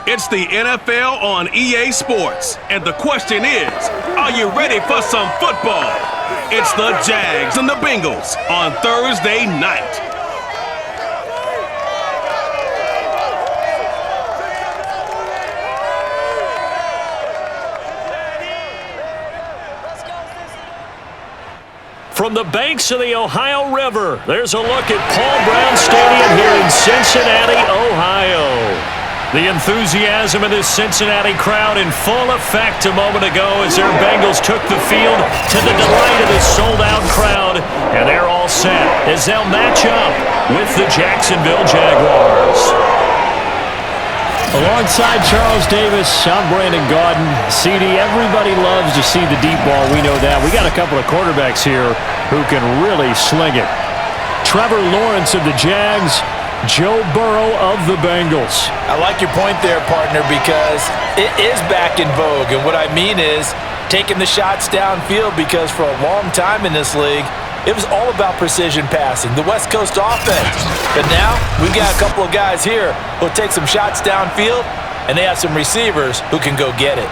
It's the NFL on EA Sports, and the question is, are you ready for some football? It's the Jags and the Bengals on Thursday night. From the banks of the Ohio River, there's a look at Paul Brown Stadium here in Cincinnati, Ohio. The enthusiasm of this Cincinnati crowd in full effect a moment ago as their Bengals took the field to the delight of this sold-out crowd. And they're all set as they'll match up with the Jacksonville Jaguars. Alongside Charles Davis, I'm Brandon Gaudin. CD, everybody loves to see the deep ball. We know that. We got a couple of quarterbacks here who can really sling it. Trevor Lawrence of the Jags, Joe Burrow of the Bengals. I like your point there, partner, because it is back in vogue. And what I mean is taking the shots downfield, because for a long time in this league, it was all about precision passing, the West Coast offense. But now we've got a couple of guys here who'll take some shots downfield, and they have some receivers who can go get it.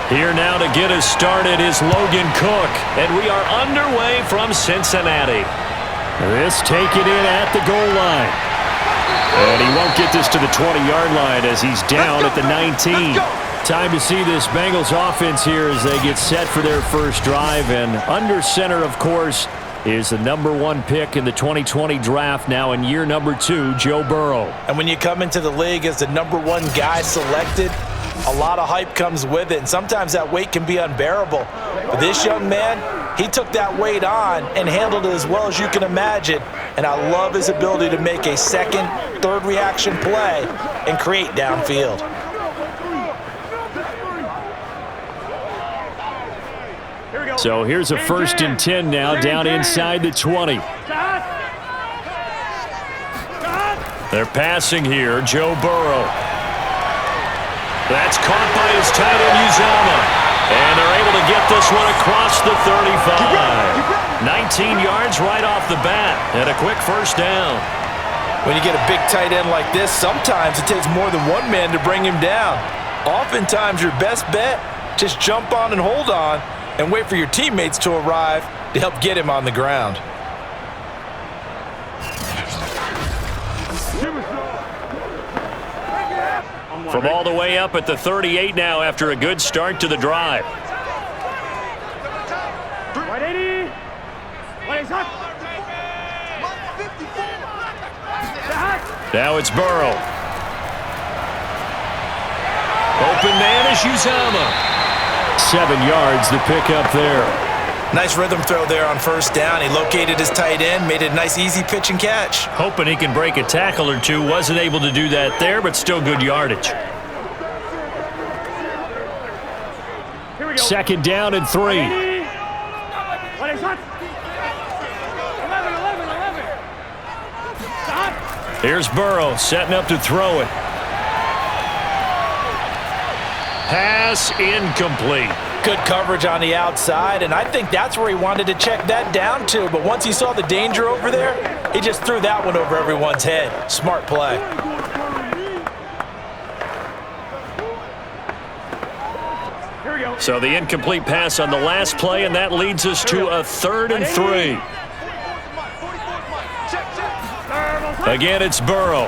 Here now to get us started is Logan Cook, and we are underway from Cincinnati. This take it in at the goal line. And he won't get this to the 20-yard line as he's down at the 19. Time to see this Bengals offense here as they get set for their first drive. And under center, of course, is the #1 pick in the 2020 draft, now in year number 2, Joe Burrow. And when you come into the league as the #1 guy selected, a lot of hype comes with it, and sometimes that weight can be unbearable. But this young man, he took that weight on and handled it as well as you can imagine. And I love his ability to make a second, third reaction play and create downfield. So here's a 1st and 10 now, down inside the 20. They're passing here, Joe Burrow. That's caught by his tight end, Uzomah. And they're able to get this one across the 35. 19 yards right off the bat, and a quick first down. When you get a big tight end like this, sometimes it takes more than one man to bring him down. Oftentimes, your best bet, just jump on and hold on and wait for your teammates to arrive to help get him on the ground. From all the way up at the 38 now after a good start to the drive. Now it's Burrow. Open man is Uzomah. 7 yards the pickup there. Nice rhythm throw there on first down. He located his tight end, made it a nice easy pitch and catch. Hoping he can break a tackle or two. Wasn't able to do that there, but still good yardage. 2nd down and 3. Here's Burrow setting up to throw it. Pass incomplete. Good coverage on the outside, and I think that's where he wanted to check that down to. But once he saw the danger over there, he just threw that one over everyone's head. Smart play. So the incomplete pass on the last play, and that leads us to a 3rd and 3. Again, it's Burrow.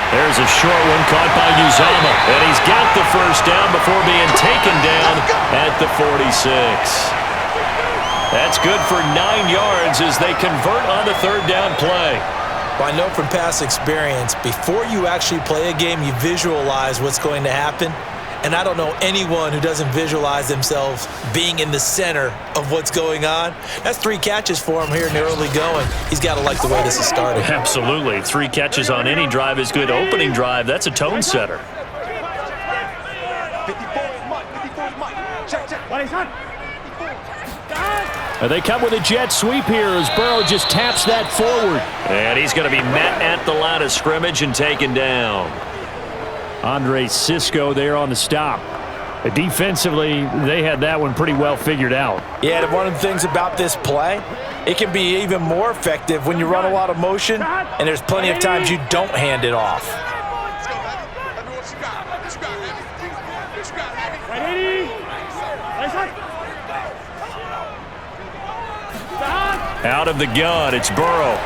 There's a short one caught by Uzomah, and he's got the first down before being taken down at the 46. That's good for 9 yards as they convert on the third down play. Well, I know from past experience, before you actually play a game, you visualize what's going to happen. And I don't know anyone who doesn't visualize themselves being in the center of what's going on. That's 3 catches for him here in the early going. He's got to like the way this is starting. Absolutely. 3 catches on any drive is good. Opening drive, that's a tone setter. They come with a jet sweep here as Burrow just taps that forward. And he's going to be met at the line of scrimmage and taken down. Andre Cisco there on the stop. Defensively, they had that one pretty well figured out. Yeah, and one of the things about this play, it can be even more effective when you run a lot of motion, and there's plenty of times you don't hand it off. Out of the gun, it's Burrow.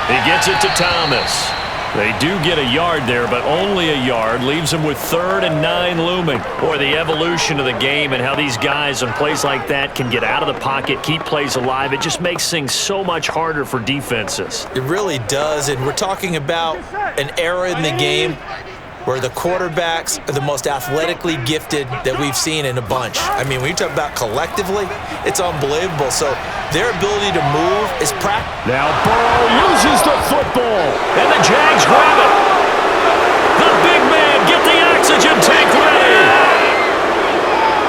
He gets it to Thomas. They do get a yard there, but only a yard. Leaves them with 3rd and 9 looming. Boy, the evolution of the game and how these guys on plays like that can get out of the pocket, keep plays alive, it just makes things so much harder for defenses. It really does, and we're talking about an era in the game where the quarterbacks are the most athletically gifted that we've seen in a bunch. I mean, when you talk about collectively, it's unbelievable. So their ability to move is practical. Now Burrow uses the football. And the Jags grab it. The big man, get the oxygen tank ready.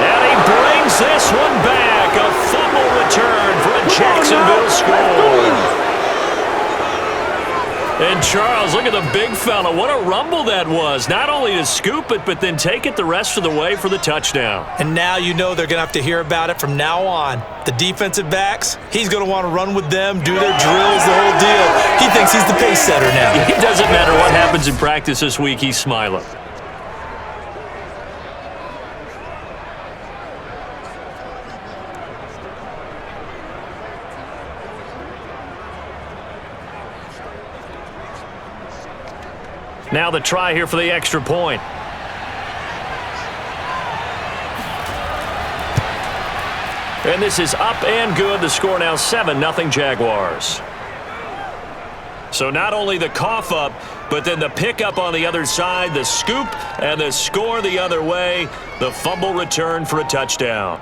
And he brings this one back. A fumble return for a Jacksonville score. And Charles, look at the big fella. What a rumble that was. Not only to scoop it, but then take it the rest of the way for the touchdown. And now you know they're going to have to hear about it from now on. The defensive backs, he's going to want to run with them, do their drills, the whole deal. He thinks he's the pace setter now. It doesn't matter what happens in practice this week, he's smiling. Now the try here for the extra point. And this is up and good. The score now 7-0 Jaguars. So not only the cough up, but then the pickup on the other side, the scoop, and the score the other way. The fumble return for a touchdown.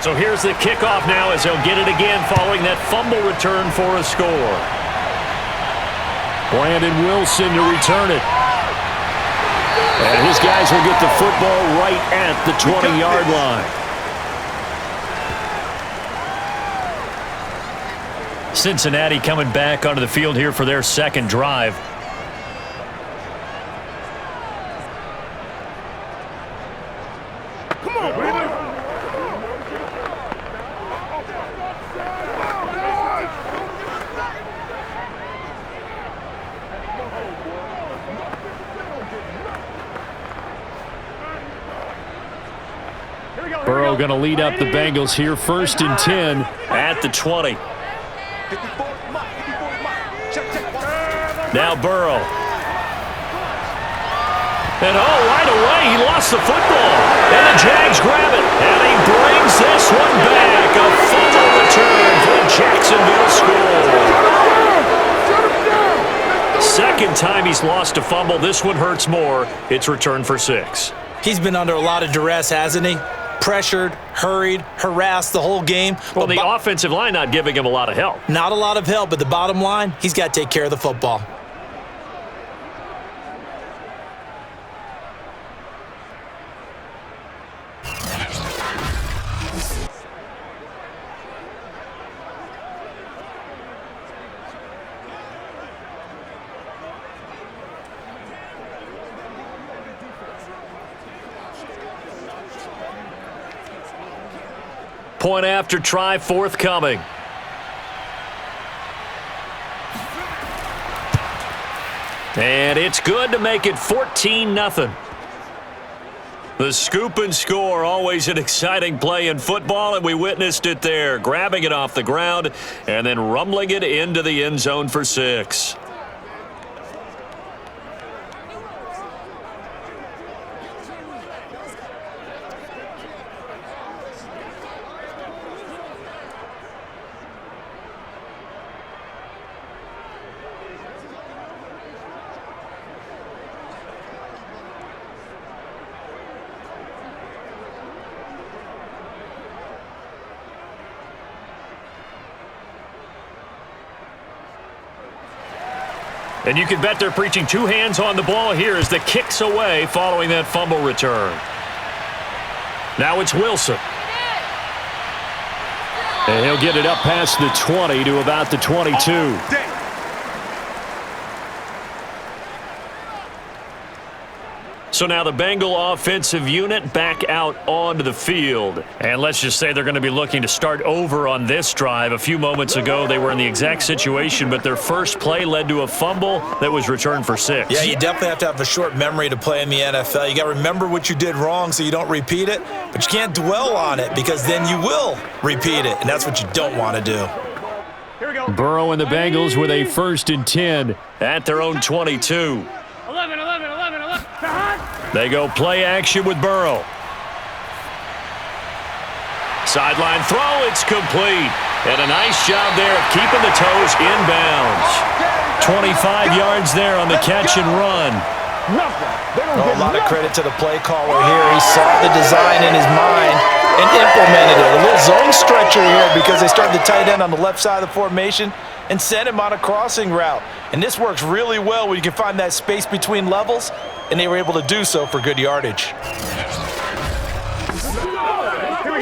So here's the kickoff now as he'll get it again following that fumble return for a score. Brandon Wilson to return it. And his guys will get the football right at the 20-yard line. Cincinnati coming back onto the field here for their second drive. Burrow going to lead up the Bengals here, 1st and 10 at the 20. Now Burrow. And right away he lost the football. And the Jags grab it. And he brings this one back. A fumble return for a Jacksonville score. Second time he's lost a fumble. This one hurts more. It's returned for 6. He's been under a lot of duress, hasn't he? Pressured, hurried, harassed the whole game. Well, the offensive line not giving him a lot of help. Not a lot of help, but the bottom line, he's got to take care of the football. Point after try forthcoming. And it's good to make it 14-0. The scoop and score, always an exciting play in football, and we witnessed it there, grabbing it off the ground and then rumbling it into the end zone for 6. And you can bet they're preaching two hands on the ball here as the kick's away following that fumble return. Now it's Wilson. And he'll get it up past the 20 to about the 22. So now the Bengal offensive unit back out onto the field. And let's just say they're going to be looking to start over on this drive. A few moments ago, they were in the exact situation, but their first play led to a fumble that was returned for 6. Yeah, you definitely have to have a short memory to play in the NFL. You got to remember what you did wrong so you don't repeat it, but you can't dwell on it because then you will repeat it, and that's what you don't want to do. Here we go. Burrow and the Bengals with a 1st and 10 at their own 22. 11. They go play action with Burrow. Sideline throw, it's complete. And a nice job there of keeping the toes inbounds. 25 yards there on the catch and run. A lot of credit to the play caller here. He saw the design in his mind and implemented it. A little zone stretcher here because they started the tight end on the left side of the formation and sent him on a crossing route. And this works really well when you can find that space between levels, and they were able to do so for good yardage.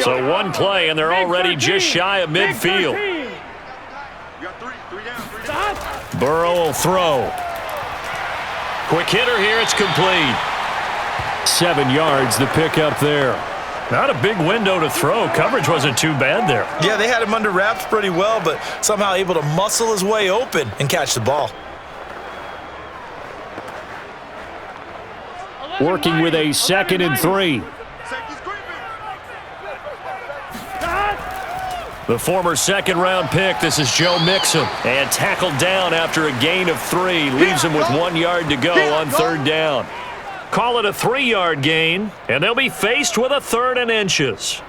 So one play, and they're already just shy of midfield. Burrow will throw. Quick hitter here, it's complete. 7 yards, the pickup there. Not a big window to throw. Coverage wasn't too bad there. Yeah, they had him under wraps pretty well, but somehow able to muscle his way open and catch the ball. Working with a 2nd and 3. The former second-round pick, this is Joe Mixon. And tackled down after a gain of 3. Leaves him with 1 yard to go on 3rd down. Call it a 3-yard gain, and they'll be faced with a 3rd and inches.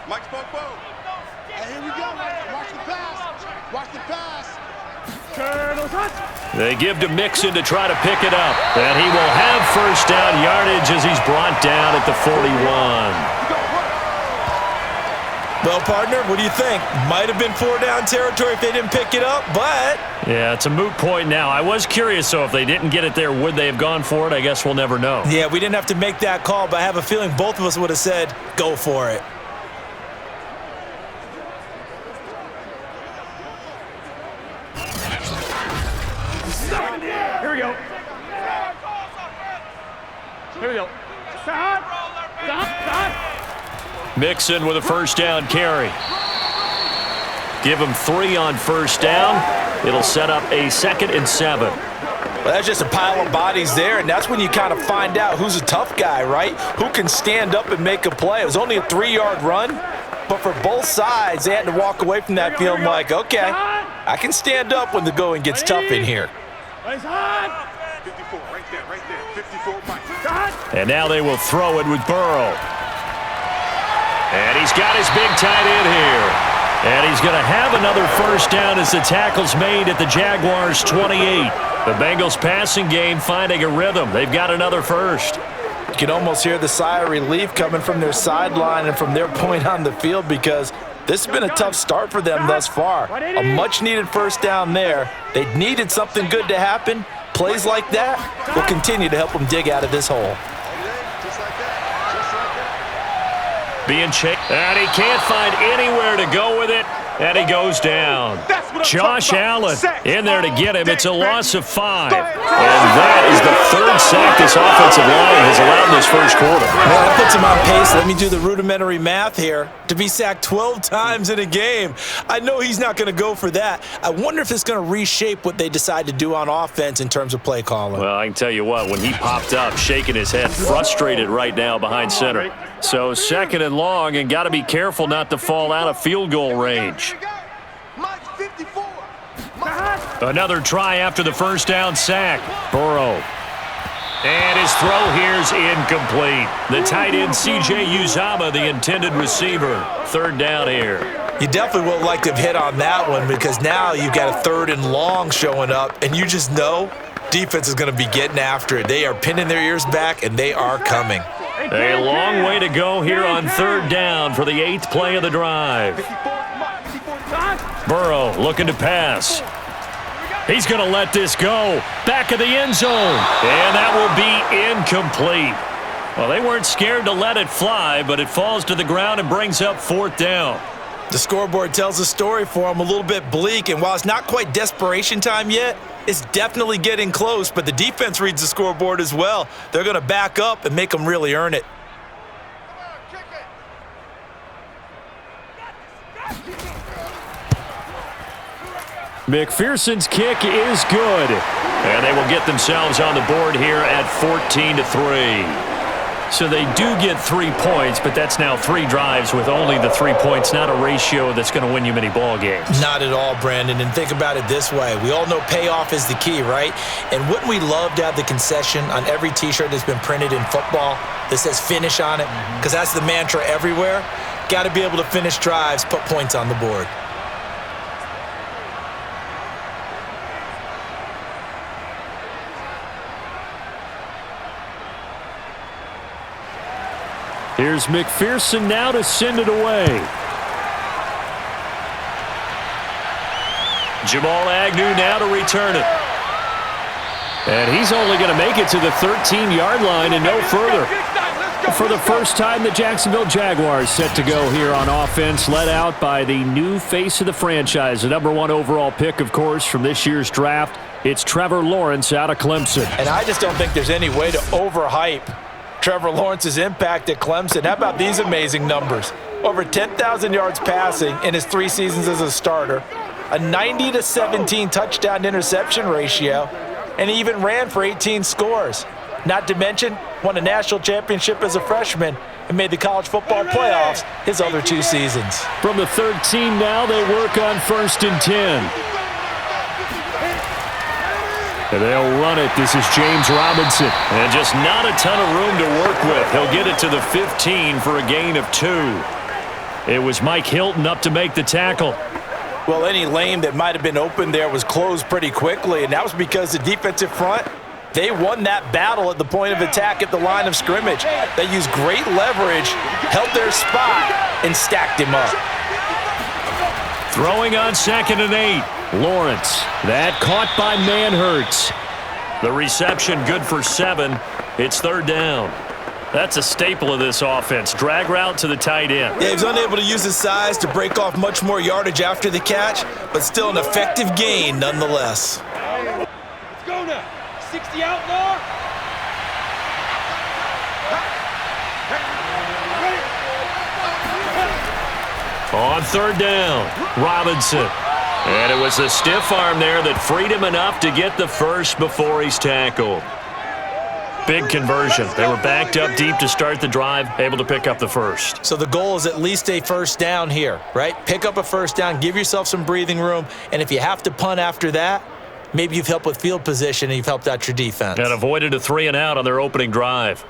Mike spoke both. And here we go. Watch the pass. Watch the pass. They give to Mixon to try to pick it up. And he will have 1st down yardage as he's brought down at the 41. Well, partner, what do you think? Might have been 4-down territory if they didn't pick it up, but... Yeah, it's a moot point now. I was curious, so if they didn't get it there, would they have gone for it? I guess we'll never know. Yeah, we didn't have to make that call, but I have a feeling both of us would have said, go for it. Here we go. Here we go. Mixon with a 1st down carry. Give him 3 on 1st down. It'll set up a 2nd and 7. Well, that's just a pile of bodies there, and that's when you kind of find out who's a tough guy, right? Who can stand up and make a play. It was only a 3-yard run, but for both sides, they had to walk away from that feeling like, okay, I can stand up when the going gets tough in here. 54, right there, 54, Mike. And now they will throw it with Burrow. And he's got his big tight end here. And he's going to have another 1st down as the tackle's made at the Jaguars' 28. The Bengals passing game finding a rhythm. They've got another 1st. You can almost hear the sigh of relief coming from their sideline and from their point on the field because this has been a tough start for them thus far. A much-needed 1st down there. They needed something good to happen. Plays like that will continue to help them dig out of this hole. Being chased, and he can't find anywhere to go with it, and he goes down. Josh Allen in there to get him. It's a loss of 5. And that is the 3rd sack this offensive line has allowed in this first quarter. Man, that puts him on pace. Let me do the rudimentary math here. To be sacked 12 times in a game. I know he's not going to go for that. I wonder if it's going to reshape what they decide to do on offense in terms of play calling. Well, I can tell you what, when he popped up, shaking his head, frustrated right now behind center. So 2nd and long, and got to be careful not to fall out of field goal range. Another try after the first down sack. Burrow. And his throw here's incomplete. The tight end, C.J. Uzomah, the intended receiver. 3rd down here. You definitely would like to have hit on that one because now you've got a 3rd and long showing up, and you just know defense is going to be getting after it. They are pinning their ears back, and they are coming. A long way to go here on 3rd down for the 8th play of the drive. Burrow looking to pass. He's going to let this go. Back of the end zone. And that will be incomplete. Well, they weren't scared to let it fly, but it falls to the ground and brings up 4th down. The scoreboard tells a story for them a little bit bleak, and while it's not quite desperation time yet, it's definitely getting close, but the defense reads the scoreboard as well. They're going to back up and make them really earn it. McPherson's kick is good. And they will get themselves on the board here at 14-3. So they do get 3 points, but that's now 3 drives with only the 3 points, not a ratio that's going to win you many ball games. Not at all, Brandon. And think about it this way. We all know payoff is the key, right? And wouldn't we love to have the concession on every T-shirt that's been printed in football that says finish on it? Because that's the mantra everywhere. Got to be able to finish drives, put points on the board. Here's McPherson now to send it away. Jamal Agnew now to return it. And he's only going to make it to the 13-yard line and no further. For the first time, the Jacksonville Jaguars set to go here on offense, led out by the new face of the franchise, the #1 overall pick, of course, from this year's draft. It's Trevor Lawrence out of Clemson. And I just don't think there's any way to overhype Trevor Lawrence's impact at Clemson. How about these amazing numbers? Over 10,000 yards passing in his 3 seasons as a starter, a 90-17 touchdown-interception ratio, and he even ran for 18 scores. Not to mention, won a national championship as a freshman and made the college football playoffs his other 2 seasons. From the 13 now, they work on 1st and 10. And they'll run it. This is James Robinson. And just not a ton of room to work with. He'll get it to the 15 for a gain of 2. It was Mike Hilton up to make the tackle. Well, any lane that might have been open there was closed pretty quickly, and that was because the defensive front, they won that battle at the point of attack at the line of scrimmage. They used great leverage, held their spot, and stacked him up. Throwing on 2nd and 8. Lawrence. That caught by Manhertz. The reception good for 7. It's 3rd down. That's a staple of this offense. Drag route to the tight end. Yeah, he was unable to use his size to break off much more yardage after the catch, but still an effective gain nonetheless. Let's go now. 60 outlaw. On 3rd down, Robinson. And it was a stiff arm there that freed him enough to get the first before he's tackled. Big conversion. They were backed up deep to start the drive, able to pick up the first. So the goal is at least a 1st down here, right? Pick up a 1st down, give yourself some breathing room, and if you have to punt after that, maybe you've helped with field position and you've helped out your defense. And avoided a 3 and out on their opening drive.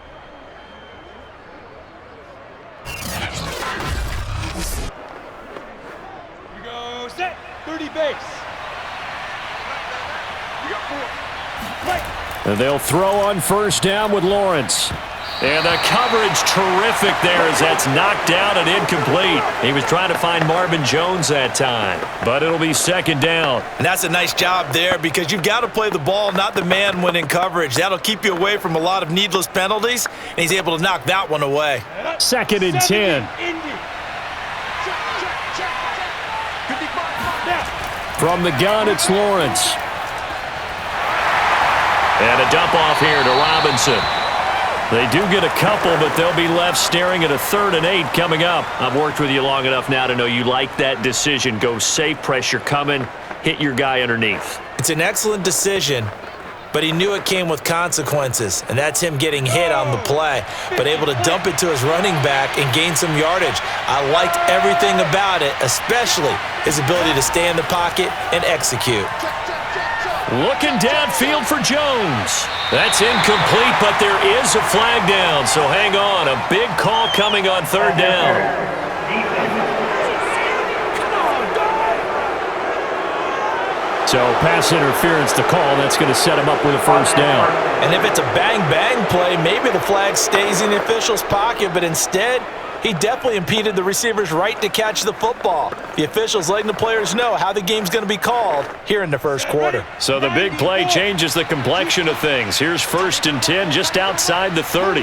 We go set. 30 base. We got 4. Right. And they'll throw on 1st down with Lawrence. And the coverage terrific there as that's knocked out and incomplete. He was trying to find Marvin Jones that time, but it'll be 2nd down. And that's a nice job there because you've got to play the ball, not the man when in coverage. That'll keep you away from a lot of needless penalties, and he's able to knock that one away. 2nd and 10. From the gun, it's Lawrence. And a dump off here to Robinson. They do get a couple, but they'll be left staring at a 3rd and 8 coming up. I've worked with you long enough now to know you like that decision. Go safe, pressure coming, hit your guy underneath. It's an excellent decision, but he knew it came with consequences, and that's him getting hit on the play, but able to dump it to his running back and gain some yardage. I liked everything about it, especially his ability to stay in the pocket and execute. Looking downfield for Jones. That's incomplete, but there is a flag down, so hang on. A big call coming on 3rd down. So pass interference to call. That's going to set him up with a 1st down. And if it's a bang-bang play, maybe the flag stays in the official's pocket, but instead, he definitely impeded the receiver's right to catch the football. The officials letting the players know how the game's going to be called here in the 1st quarter. So the big play changes the complexion of things. Here's 1st and 10 just outside the 30.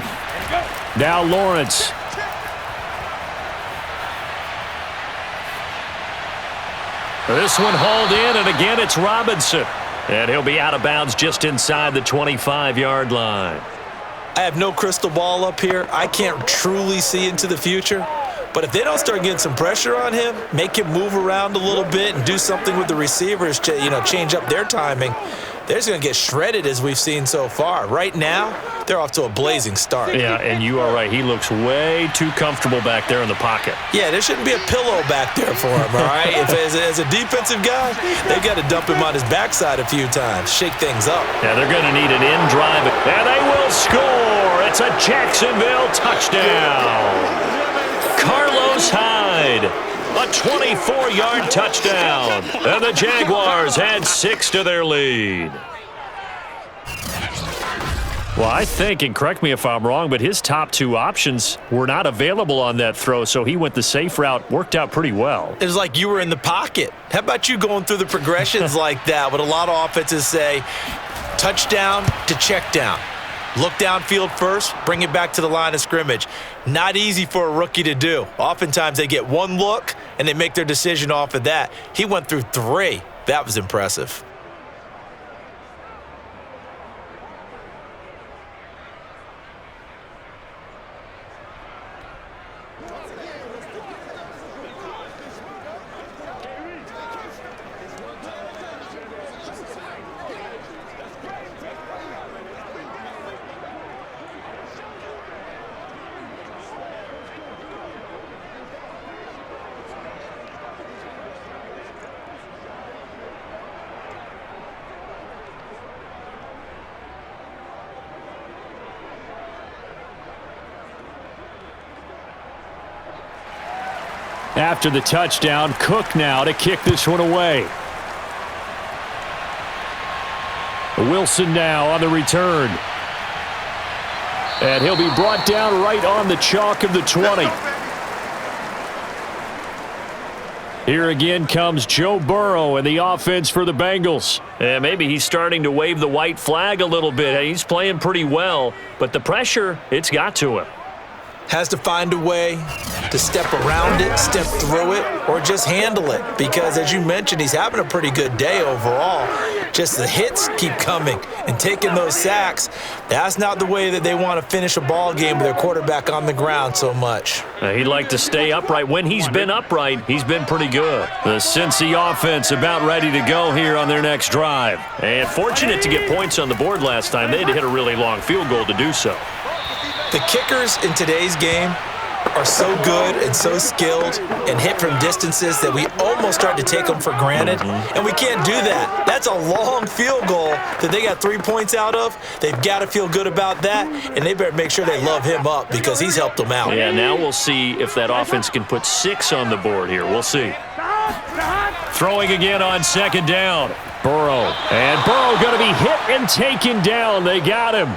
Now Lawrence. This one hauled in, and again it's Robinson. And he'll be out of bounds just inside the 25-yard line. I have no crystal ball up here. I can't truly see into the future. But if they don't start getting some pressure on him, make him move around a little bit and do something with the receivers, change up their timing, they're just going to get shredded as we've seen so far. Right now, they're off to a blazing start. Yeah, and you are right. He looks way too comfortable back there in the pocket. Yeah, there shouldn't be a pillow back there for him, all right? If as a defensive guy, they've got to dump him on his backside a few times, shake things up. Yeah, they're going to need an in drive, and they will score. It's a Jacksonville touchdown. Carlos Hyde, a 24-yard touchdown, and the Jaguars add 6 to their lead. Well, I think, and correct me if I'm wrong, but his top 2 options were not available on that throw, so he went the safe route, worked out pretty well. It was like you were in the pocket. How about you going through the progressions like that? What a lot of offenses say, touchdown to check down. Look downfield first, bring it back to the line of scrimmage. Not easy for a rookie to do. Oftentimes they get one look and they make their decision off of that. He went through 3. That was impressive. After the touchdown, Cook now to kick this one away. Wilson now on the return. And he'll be brought down right on the chalk of the 20. Here again comes Joe Burrow and the offense for the Bengals. Yeah, maybe he's starting to wave the white flag a little bit. He's playing pretty well, but the pressure, it's got to him. Has to find a way to step around it, step through it, or just handle it. Because, as you mentioned, he's having a pretty good day overall. Just the hits keep coming and taking those sacks. That's not the way that they want to finish a ball game with their quarterback on the ground so much. He'd like to stay upright. When he's been upright, he's been pretty good. The Cincy offense about ready to go here on their next drive. And fortunate to get points on the board last time. They had to hit a really long field goal to do so. The kickers in today's game are so good and so skilled and hit from distances that we almost start to take them for granted, and we can't do that. That's a long field goal that they got 3 points out of. They've got to feel good about that, and they better make sure they love him up because he's helped them out. Yeah, now we'll see if that offense can put 6 on the board here. We'll see. Throwing again on second down. Burrow. And Burrow going to be hit and taken down. They got him.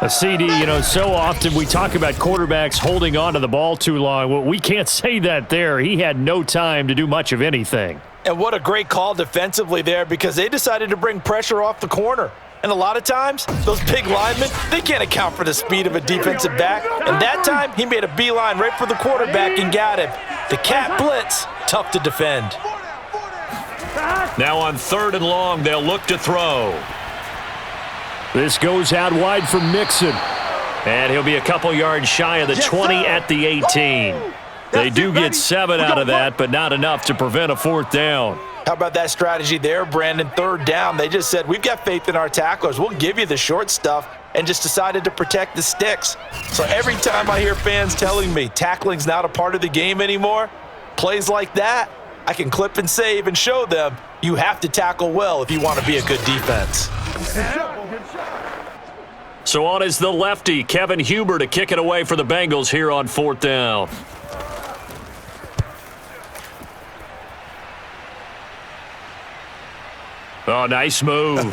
A CD, so often we talk about quarterbacks holding on to the ball too long. Well, we can't say that there. He had no time to do much of anything. And what a great call defensively there because they decided to bring pressure off the corner. And a lot of times, those big linemen, they can't account for the speed of a defensive back. And that time, he made a beeline right for the quarterback and got him. The cat blitz, tough to defend. Now on 3rd and long, they'll look to throw. This goes out wide for Mixon. And he'll be a couple yards shy of the 20 at the 18. They do get 7 out of that, but not enough to prevent a 4th down. How about that strategy there, Brandon? 3rd down, they just said, we've got faith in our tacklers. We'll give you the short stuff, and just decided to protect the sticks. So every time I hear fans telling me tackling's not a part of the game anymore, plays like that, I can clip and save and show them you have to tackle well if you want to be a good defense. So on is the lefty, Kevin Huber, to kick it away for the Bengals here on 4th down. Oh, nice move.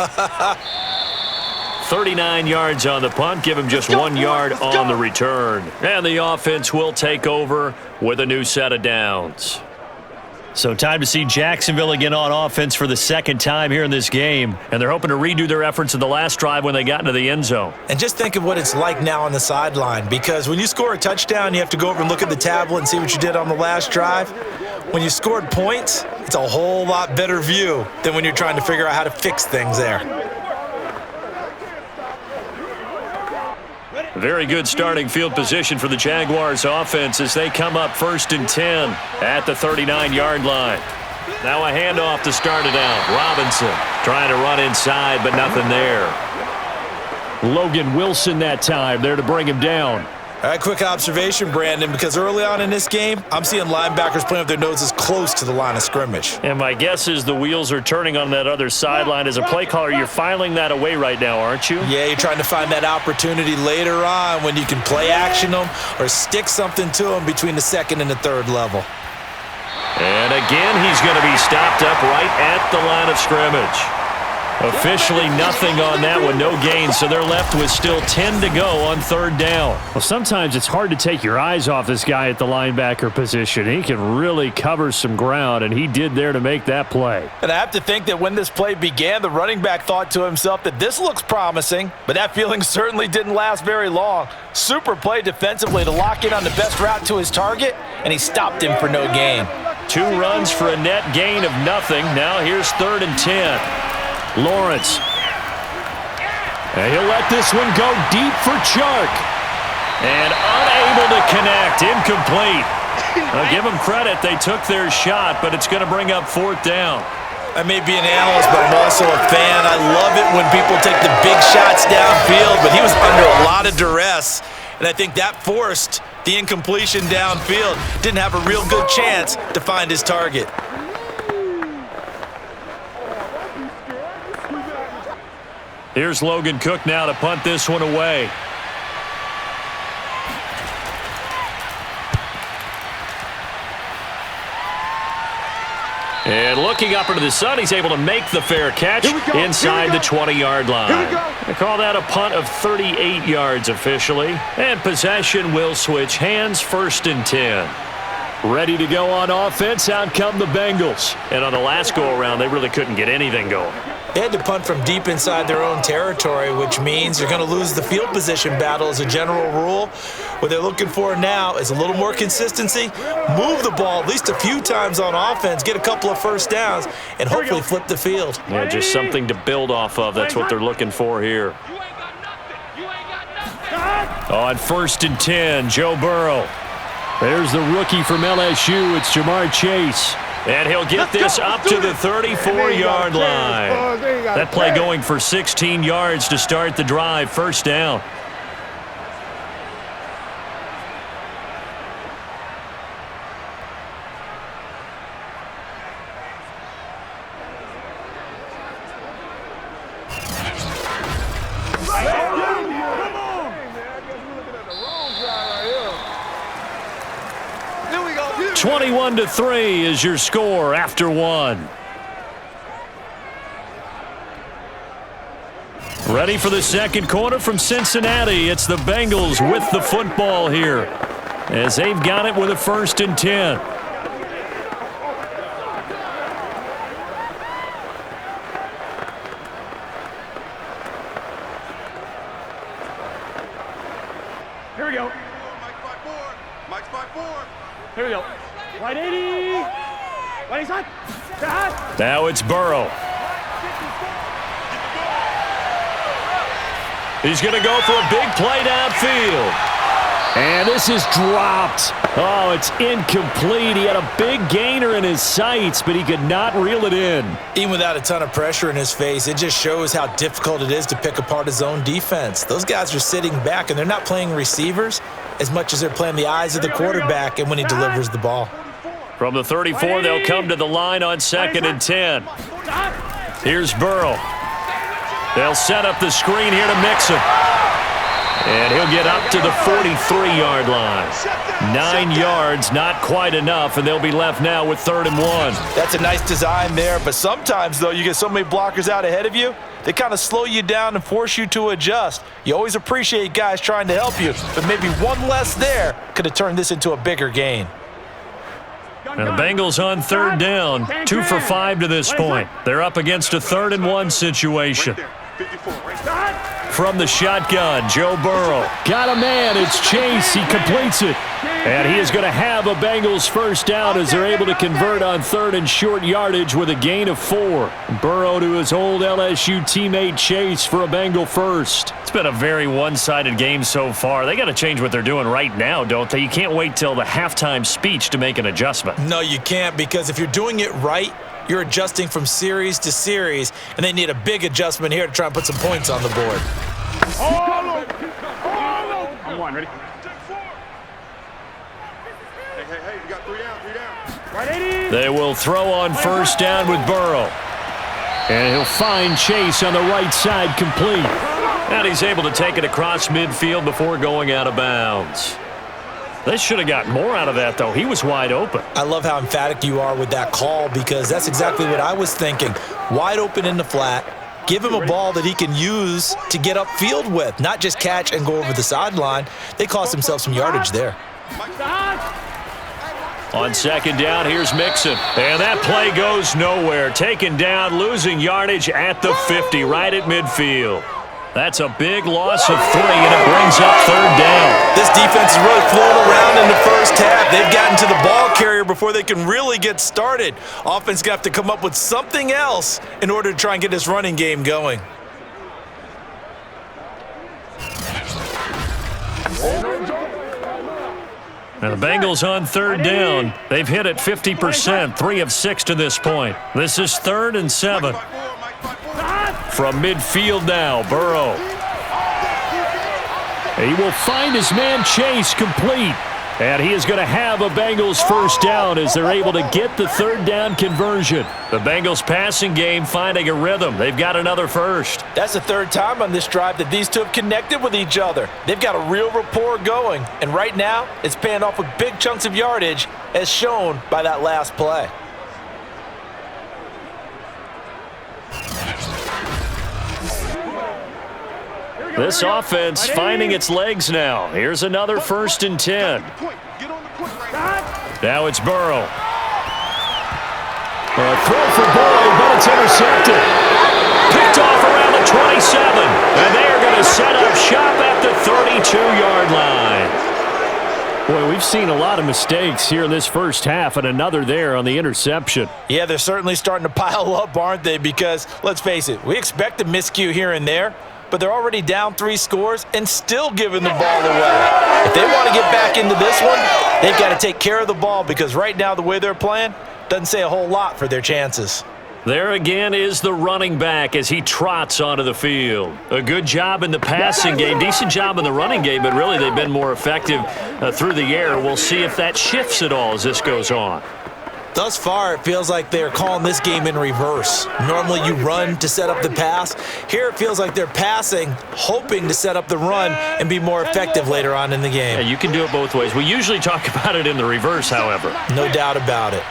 39 yards on the punt. Give him just 1 yard on the return. And the offense will take over with a new set of downs. So time to see Jacksonville again on offense for the 2nd time here in this game. And they're hoping to redo their efforts in the last drive when they got into the end zone. And just think of what it's like now on the sideline, because when you score a touchdown, you have to go over and look at the tablet and see what you did on the last drive. When you scored points, it's a whole lot better view than when you're trying to figure out how to fix things there. Very good starting field position for the Jaguars offense as they come up 1st and 10 at the 39-yard line. Now a handoff to start it out. Robinson trying to run inside, but nothing there. Logan Wilson that time there to bring him down. All right, quick observation, Brandon, because early on in this game, I'm seeing linebackers playing with their noses close to the line of scrimmage. And my guess is the wheels are turning on that other sideline. As a play caller, you're filing that away right now, aren't you? Yeah, you're trying to find that opportunity later on when you can play action them or stick something to them between the 2nd and the 3rd level. And again, he's going to be stopped up right at the line of scrimmage. Officially nothing on that one, no gain, so they're left with still 10 to go on 3rd down. Well, sometimes it's hard to take your eyes off this guy at the linebacker position. He can really cover some ground, and he did there to make that play. And I have to think that when this play began, the running back thought to himself that this looks promising, but that feeling certainly didn't last very long. Super play defensively to lock in on the best route to his target, and he stopped him for no gain. 2 runs for a net gain of nothing. Now here's 3rd and 10. Lawrence. And he'll let this one go deep for Chark. And unable to connect. Incomplete. I'll give them credit. They took their shot, but it's going to bring up 4th down. I may be an analyst, but I'm also a fan. I love it when people take the big shots downfield, but he was under a lot of duress. And I think that forced the incompletion downfield. Didn't have a real good chance to find his target. Here's Logan Cook now to punt this one away. And looking up into the sun, he's able to make the fair catch inside the 20-yard line. They call that a punt of 38 yards officially. And possession will switch hands, 1st and 10. Ready to go on offense, out come the Bengals. And on the last go-around, they really couldn't get anything going. They had to punt from deep inside their own territory, which means you're going to lose the field position battle as a general rule. What they're looking for now is a little more consistency, move the ball at least a few times on offense, get a couple of 1st downs, and hopefully flip the field. Yeah, just something to build off of. That's what they're looking for here. On 1st and 10, Joe Burrow. There's the rookie from LSU. It's Jamar Chase. And he'll get this up to the 34-yard line. That play going for 16 yards to start the drive. 1st down. Here we go. 21-3 is your score after 1. Ready for the 2nd quarter from Cincinnati. It's the Bengals with the football here as they've got it with a 1st and 10. Here we go. Mike's by 4. Here we go. Right 80. Right side. Now it's Burrow. He's going to go for a big play downfield. And this is dropped. Oh, it's incomplete. He had a big gainer in his sights, but he could not reel it in. Even without a ton of pressure in his face, it just shows how difficult it is to pick apart his own defense. Those guys are sitting back, and they're not playing receivers as much as they're playing the eyes of the quarterback and when he delivers the ball. From the 34, they'll come to the line on 2nd and 10. Here's Burrow. They'll set up the screen here to Mixon. And he'll get up to the 43-yard line. 9 yards, not quite enough, and they'll be left now with 3rd and 1. That's a nice design there, but sometimes, though, you get so many blockers out ahead of you, they kind of slow you down and force you to adjust. You always appreciate guys trying to help you, but maybe one less there could have turned this into a bigger gain. And the Bengals on 3rd down, 2 for 5 to this point. They're up against a 3rd and 1 situation. From the shotgun, Joe Burrow. Got a man. It's Chase. He completes it. And he is going to have a Bengals first down as they're able to convert on 3rd and short yardage with a gain of 4. Burrow to his old LSU teammate Chase for a Bengal first. It's been a very one-sided game so far. They got to change what they're doing right now, don't they? You can't wait till the halftime speech to make an adjustment. No, you can't, because if you're doing it right, you're adjusting from series to series, and they need a big adjustment here to try and put some points on the board. One, ready? Hey, we got 3 down, 3 down. Right 80. They will throw on 1st down with Burrow. And he'll find Chase on the right side complete. And he's able to take it across midfield before going out of bounds. They should have got more out of that, though. He was wide open. I love how emphatic you are with that call, because that's exactly what I was thinking. Wide open in the flat. Give him a ball that he can use to get upfield with, not just catch and go over the sideline. They cost themselves some yardage there. On 2nd down, here's Mixon. And that play goes nowhere. Taken down, losing yardage at the 50, right at midfield. That's a big loss of 3, and it brings up 3rd down. This defense is really flown around in the first half. They've gotten to the ball carrier before they can really get started. Offense going to have to come up with something else in order to try and get this running game going. Now the Bengals on 3rd down. They've hit it 50%, 3 of 6 to this point. This is 3rd and 7. From midfield now, Burrow. He will find his man Chase complete. And he is going to have a Bengals first down as they're able to get the 3rd down conversion. The Bengals passing game finding a rhythm. They've got another first. That's the 3rd time on this drive that these two have connected with each other. They've got a real rapport going. And right now, it's paying off with big chunks of yardage, as shown by that last play. This offense finding its legs now. Here's another 1st and 10. Now it's Burrow. A throw for Boyd, but it's intercepted. Picked off around the 27. And they are going to set up shop at the 32-yard line. Boy, we've seen a lot of mistakes here in this first half, and another there on the interception. Yeah, they're certainly starting to pile up, aren't they? Because, let's face it, we expect a miscue here and there, but they're already down 3 scores and still giving the ball away. If they want to get back into this one, they've got to take care of the ball, because right now the way they're playing doesn't say a whole lot for their chances. There again is the running back as he trots onto the field. A good job in the passing game, decent job in the running game, but really they've been more effective through the air. We'll see if that shifts at all as this goes on. Thus far, it feels like they're calling this game in reverse. Normally you run to set up the pass. Here it feels like they're passing, hoping to set up the run and be more effective later on in the game. Yeah, you can do it both ways. We usually talk about it in the reverse, however. No doubt about it.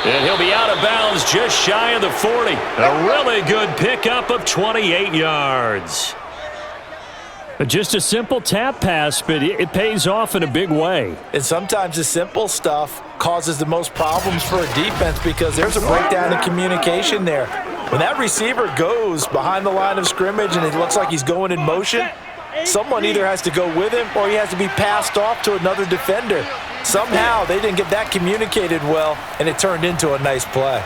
And he'll be out of bounds just shy of the 40. A really good pickup of 28 yards. Just a simple tap pass, but it pays off in a big way. And sometimes the simple stuff causes the most problems for a defense because there's a breakdown in communication there. When that receiver goes behind the line of scrimmage and it looks like he's going in motion, someone either has to go with him or he has to be passed off to another defender. Somehow they didn't get that communicated well, and it turned into a nice play.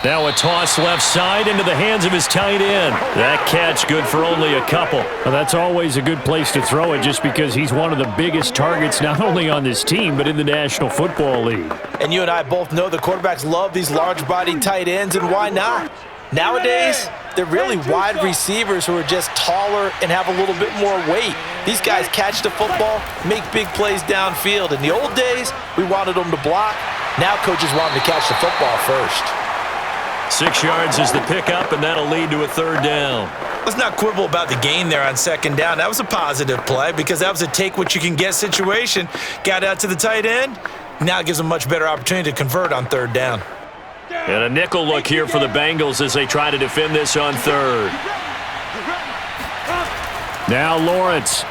Now a toss left side into the hands of his tight end. That catch good for only a couple. Well, that's always a good place to throw it just because he's one of the biggest targets not only on this team but in the National Football League. And you and I both know the quarterbacks love these large-bodied tight ends, and why not? Nowadays, they're really wide receivers who are just taller and have a little bit more weight. These guys catch the football, make big plays downfield. In the old days, we wanted them to block. Now coaches want them to catch the football first. 6 yards is the pickup, and that'll lead to a third down. Let's not quibble about the gain there on second down. That was a positive play because that was a take-what-you-can-get situation. Got out to the tight end. Now it gives them a much better opportunity to convert on third down. And a nickel look here for the Bengals as they try to defend this on third. Now Lawrence.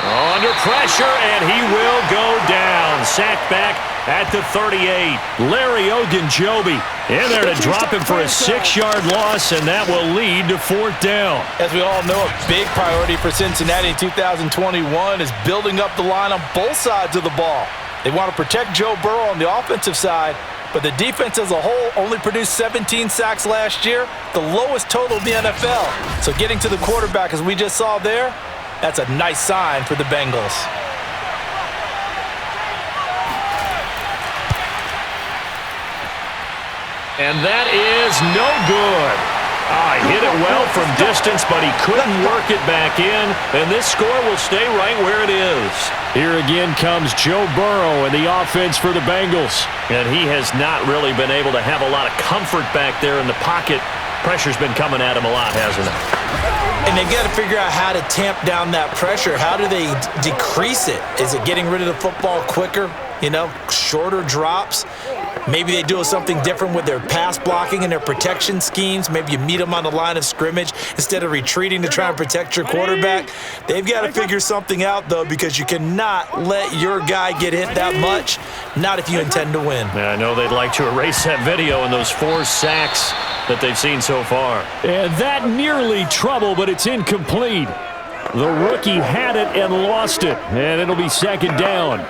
Under pressure, and he will go down. Sacked back at the 38. Larry Ogunjobi in there to drop him for a 6-yard loss, and that will lead to fourth down. As we all know, a big priority for Cincinnati in 2021 is building up the line on both sides of the ball. They want to protect Joe Burrow on the offensive side, but the defense as a whole only produced 17 sacks last year, the lowest total in the NFL. So getting to the quarterback, as we just saw there, that's a nice sign for the Bengals. And that is no good. He hit it well from distance, but he couldn't work it back in, and this score will stay right where it is. Here again comes Joe Burrow and the offense for the Bengals. And he has not really been able to have a lot of comfort back there in the pocket. Pressure's been coming at him a lot, hasn't it? And they got to figure out how to tamp down that pressure. How do they decrease it? Is it getting rid of the football quicker? Shorter drops? Maybe they do something different with their pass blocking and their protection schemes. Maybe you meet them on the line of scrimmage instead of retreating to try and protect your quarterback. They've got to figure something out, though, because you cannot let your guy get hit that much, not if you intend to win. Yeah, I know they'd like to erase that video and those 4 sacks that they've seen so far. And that nearly trouble, but it's incomplete. The rookie had it and lost it, and it'll be second down.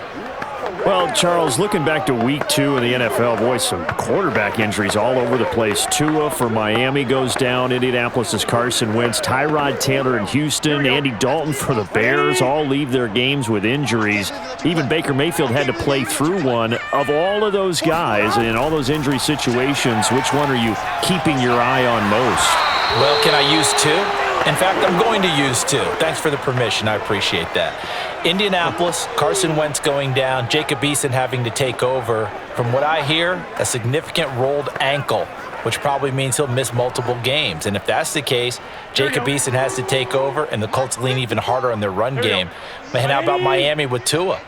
Well, Charles, looking back to week 2 in the NFL, boy, some quarterback injuries all over the place. Tua for Miami goes down. Indianapolis' Carson Wentz. Tyrod Taylor in Houston. Andy Dalton for the Bears all leave their games with injuries. Even Baker Mayfield had to play through one. Of all of those guys in all those injury situations, which one are you keeping your eye on most? Well, can I use 2? In fact, I'm going to use 2. Thanks for the permission. I appreciate that. Indianapolis, Carson Wentz going down, Jacob Eason having to take over. From what I hear, a significant rolled ankle, which probably means he'll miss multiple games. And if that's the case, Jacob Eason has to take over, and the Colts lean even harder on their run game. Man, how about Miami with Tua?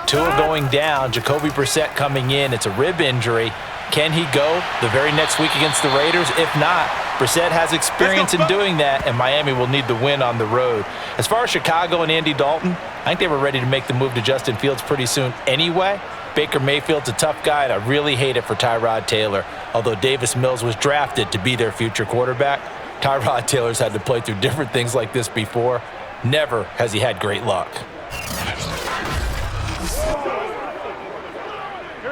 Tua going down, Jacoby Brissett coming in. It's a rib injury. Can he go the very next week against the Raiders? If not, Brissett has experience in doing that, and Miami will need the win on the road. As far as Chicago and Andy Dalton, I think they were ready to make the move to Justin Fields pretty soon anyway. Baker Mayfield's a tough guy, and I really hate it for Tyrod Taylor. Although Davis Mills was drafted to be their future quarterback, Tyrod Taylor's had to play through different things like this before. Never has he had great luck.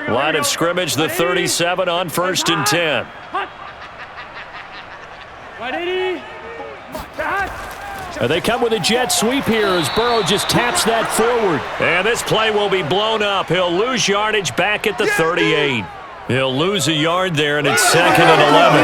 Line of scrimmage, the 37 on 1st and 10. They come with a jet sweep here as Burrow just taps that forward. And this play will be blown up. He'll lose yardage back at the 38. He'll lose a yard there, and it's 2nd and 11.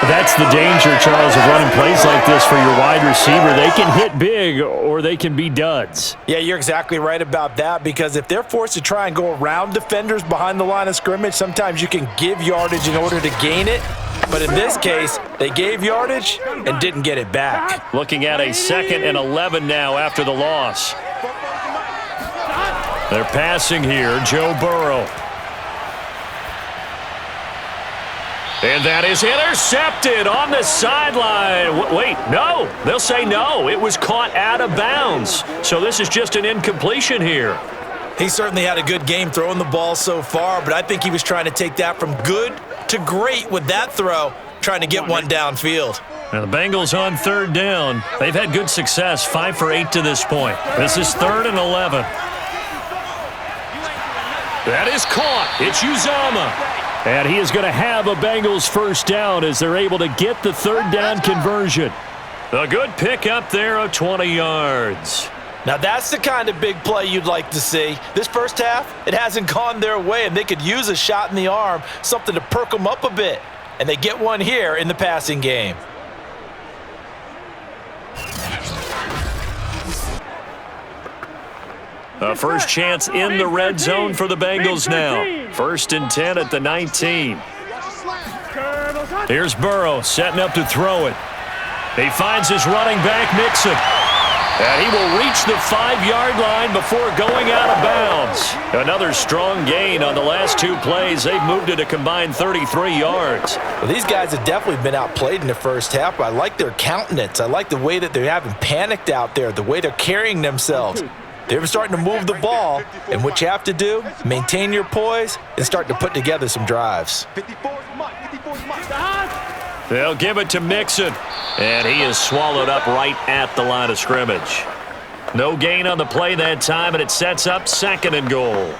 That's the danger, Charles, of running plays like this for your wide receiver. They can hit big or they can be duds. Yeah, you're exactly right about that, because if they're forced to try and go around defenders behind the line of scrimmage, sometimes you can give yardage in order to gain it. But in this case, they gave yardage and didn't get it back. Looking at a 2nd and 11 now after the loss. They're passing here, Joe Burrow. And that is intercepted on the sideline. Wait, no. They'll say no. It was caught out of bounds. So this is just an incompletion here. He certainly had a good game throwing the ball so far, but I think he was trying to take that from good to great with that throw. trying to get one downfield. Now the Bengals on third down. They've had good success, 5 for 8 to this point. This is 3rd and 11. That is caught. It's Uzomah. And he is going to have a Bengals first down as they're able to get the third down conversion. A good pickup there of 20 yards. Now that's the kind of big play you'd like to see. This first half, it hasn't gone their way, and they could use a shot in the arm, something to perk them up a bit. And they get one here in the passing game. A first chance in the red zone for the Bengals now. 1st and 10 at the 19. Here's Burrow setting up to throw it. He finds his running back, Mixon. And he will reach the 5-yard line before going out of bounds. Another strong gain on the last 2 plays. They've moved it a combined 33 yards. Well, these guys have definitely been outplayed in the first half. I like their countenance. I like the way that they haven't panicked out there, the way they're carrying themselves. They're starting to move the ball, and what you have to do, maintain your poise and start to put together some drives. They'll give it to Mixon, and he is swallowed up right at the line of scrimmage. No gain on the play that time, and it sets up 2nd and goal.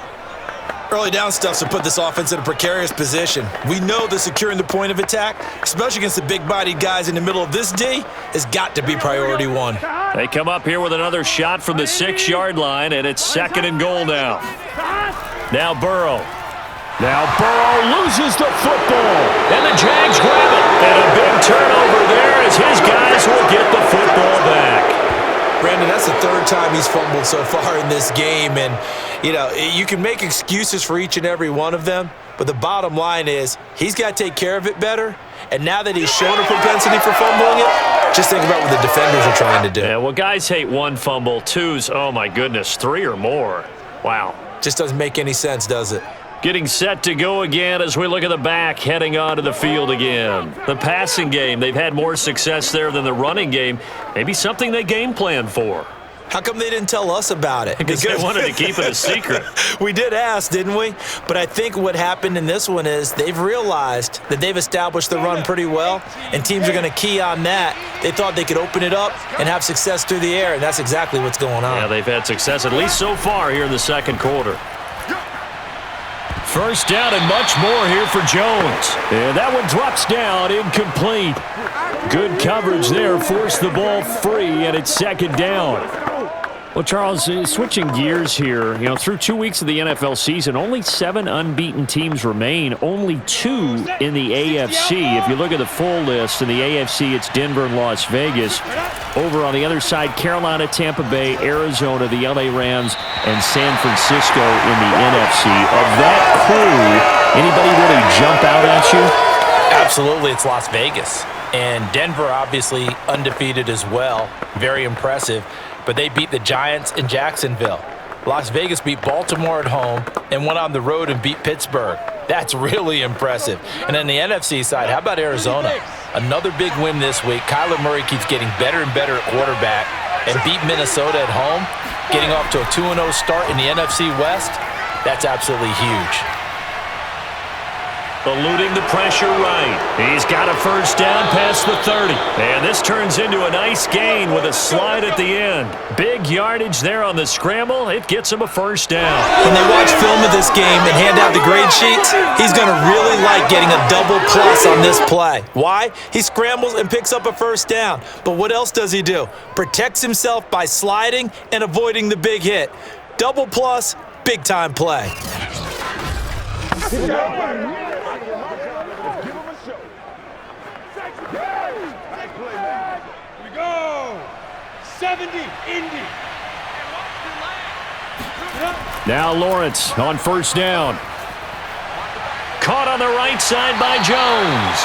Early down stuff to put this offense in a precarious position. We know that securing the point of attack, especially against the big-bodied guys in the middle of this D, has got to be priority 1. They come up here with another shot from the 6-yard line, and it's 2nd and goal now. Now Burrow. Now Burrow loses the football, and the Jags grab it. And a big turnover there as his guys will get the football back. Brandon, that's the 3rd time he's fumbled so far in this game, and you can make excuses for each and every one of them, but the bottom line is he's got to take care of it better, and now that he's shown a propensity for fumbling it, just think about what the defenders are trying to do. Yeah, well, guys hate 1 fumble, 2's, oh my goodness, 3 or more. Wow. Just doesn't make any sense, does it? Getting set to go again as we look at the back heading onto the field again. The passing game, they've had more success there than the running game. Maybe something they game plan for. How come they didn't tell us about it? Because they wanted to keep it a secret. We did ask, didn't we? But I think what happened in this one is they've realized that they've established the run pretty well, and teams are going to key on that. They thought they could open it up and have success through the air, and that's exactly what's going on. Yeah, they've had success, at least so far here in the 2nd quarter. First down and much more here for Jones. And that one drops down, incomplete. Good coverage there, forced the ball free, and it's 2nd down. Well, Charles, switching gears here, through 2 weeks of the NFL season, only 7 unbeaten teams remain, only 2 in the AFC. If you look at the full list, in the AFC, it's Denver and Las Vegas. Over on the other side, Carolina, Tampa Bay, Arizona, the LA Rams, and San Francisco in the NFC. Of that crew, anybody really jump out at you? Absolutely, it's Las Vegas. And Denver, obviously, undefeated as well. Very impressive. But they beat the Giants in Jacksonville. Las Vegas beat Baltimore at home and went on the road and beat Pittsburgh. That's really impressive. And on the NFC side, how about Arizona? Another big win this week. Kyler Murray keeps getting better and better at quarterback and beat Minnesota at home, getting off to a 2-0 start in the NFC West. That's absolutely huge. Eluding the pressure right. He's got a first down past the 30. And this turns into a nice gain with a slide at the end. Big yardage there on the scramble. It gets him a first down. When they watch film of this game and hand out the grade sheets, he's going to really like getting a double plus on this play. Why? He scrambles and picks up a first down. But what else does he do? Protects himself by sliding and avoiding the big hit. Double plus, big time play. Now Lawrence on first down. Caught on the right side by Jones.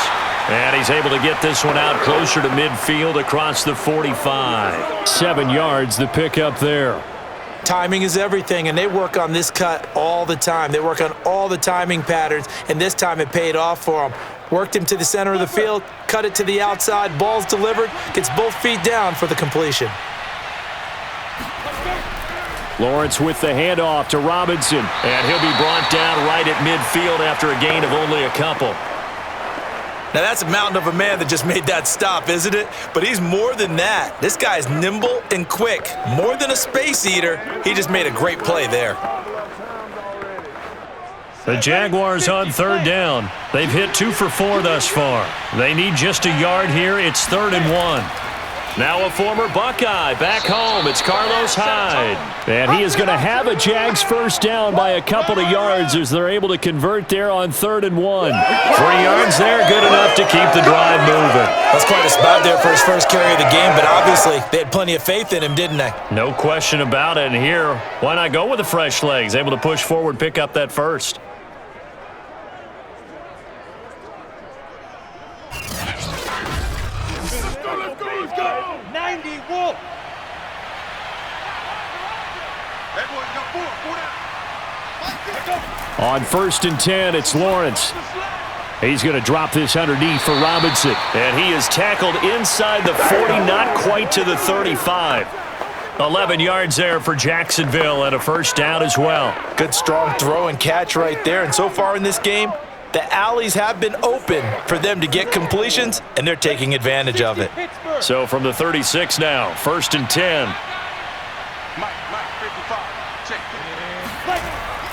And he's able to get this one out closer to midfield across the 45. 7 yards, the pickup there. Timing is everything, and they work on this cut all the time. They work on all the timing patterns, and this time it paid off for them. Worked him to the center of the field, cut it to the outside, ball's delivered, gets both feet down for the completion. Lawrence with the handoff to Robinson, and he'll be brought down right at midfield after a gain of only a couple. Now, that's a mountain of a man that just made that stop, isn't it? But he's more than that. This guy's nimble and quick. More than a space eater, he just made a great play there. The Jaguars on third down. They've hit 2 for 4 thus far. They need just a yard here. It's 3rd and 1. Now a former Buckeye back home. It's Carlos Hyde. And he is going to have a Jags first down by a couple of yards as they're able to convert there on 3rd and 1. 3 yards there, good enough to keep the drive moving. That's quite a spot there for his first carry of the game, but obviously they had plenty of faith in him, didn't they? No question about it. And here, why not go with the fresh legs? Able to push forward, pick up that first. Let's go. 90 Wolf. On 1st and 10, it's Lawrence. He's going to drop this underneath for Robinson. And he is tackled inside the 40, not quite to the 35. 11 yards there for Jacksonville and a first down as well. Good strong throw and catch right there. And so far in this game, the alleys have been open for them to get completions, and they're taking advantage of it. So from the 36 now, 1st and 10.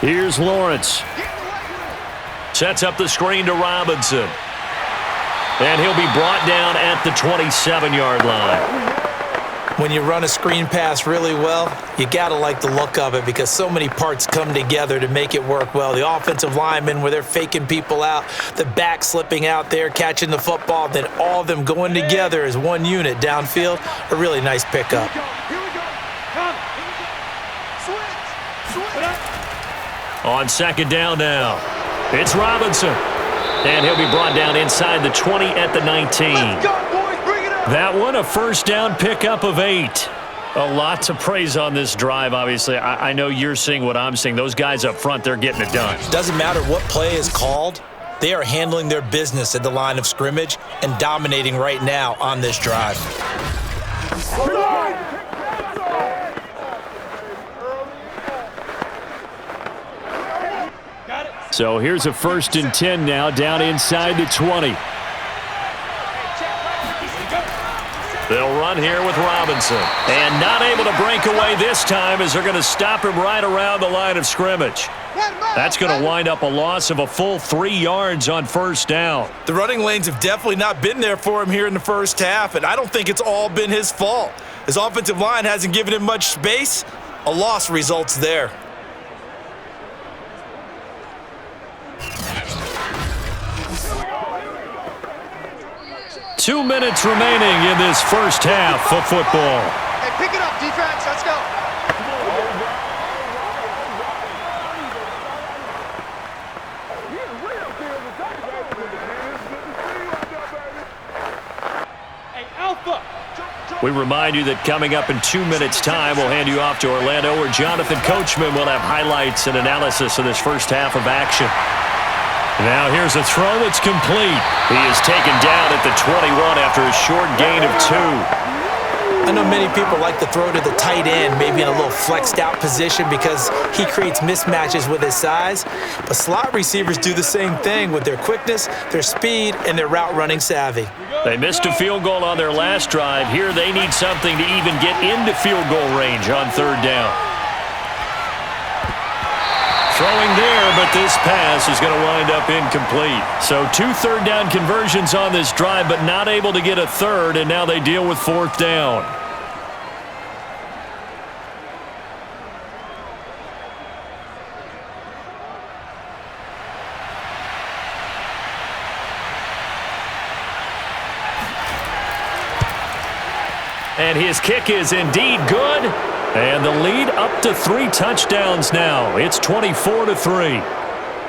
Here's Lawrence. Sets up the screen to Robinson. And he'll be brought down at the 27-yard line. When you run a screen pass really well, you got to like the look of it because so many parts come together to make it work well. The offensive linemen, where they're faking people out, the back slipping out there, catching the football, then all of them going together as one unit downfield. A really nice pickup. On 2nd down now, it's Robinson. And he'll be brought down inside the 20 at the 19. That one, a first down pickup of 8. A lot to praise on this drive, obviously. I know you're seeing what I'm seeing. Those guys up front, they're getting it done. Doesn't matter what play is called. They are handling their business at the line of scrimmage and dominating right now on this drive. So here's a 1st and 10 now, down inside the 20. They'll run here with Robinson. And not able to break away this time as they're going to stop him right around the line of scrimmage. That's going to wind up a loss of a full 3 yards on 1st down. The running lanes have definitely not been there for him here in the first half, and I don't think it's all been his fault. His offensive line hasn't given him much space. A loss results there. Two minutes remaining in this first half of football. Hey, pick it up, defense. Let's go. Hey, Alpha. We remind you that coming up in 2 minutes' time, we'll hand you off to Orlando, where Jonathan Coachman will have highlights and analysis of this first half of action. Now here's a throw that's complete. He is taken down at the 21 after a short gain of 2. I know many people like to throw to the tight end, maybe in a little flexed out position because he creates mismatches with his size. But slot receivers do the same thing with their quickness, their speed, and their route running savvy. They missed a field goal on their last drive. Here they need something to even get into field goal range on 3rd down. Throwing there, but this pass is going to wind up incomplete. So 2 3rd down conversions on this drive, but not able to get a 3rd, and now they deal with 4th down. And his kick is indeed good. And the lead up to 3 touchdowns now. It's 24-3.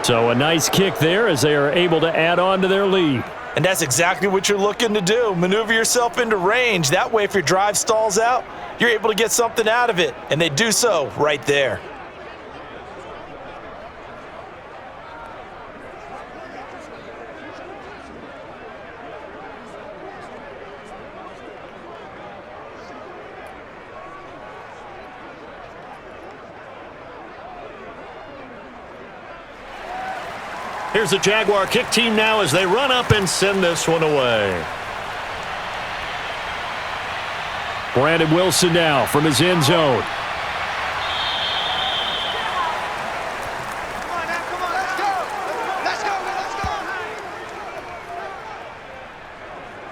So a nice kick there as they are able to add on to their lead. And that's exactly what you're looking to do. Maneuver yourself into range. That way, if your drive stalls out, you're able to get something out of it. And they do so right there. Here's the Jaguar kick team now as they run up and send this one away. Brandon Wilson now from his end zone.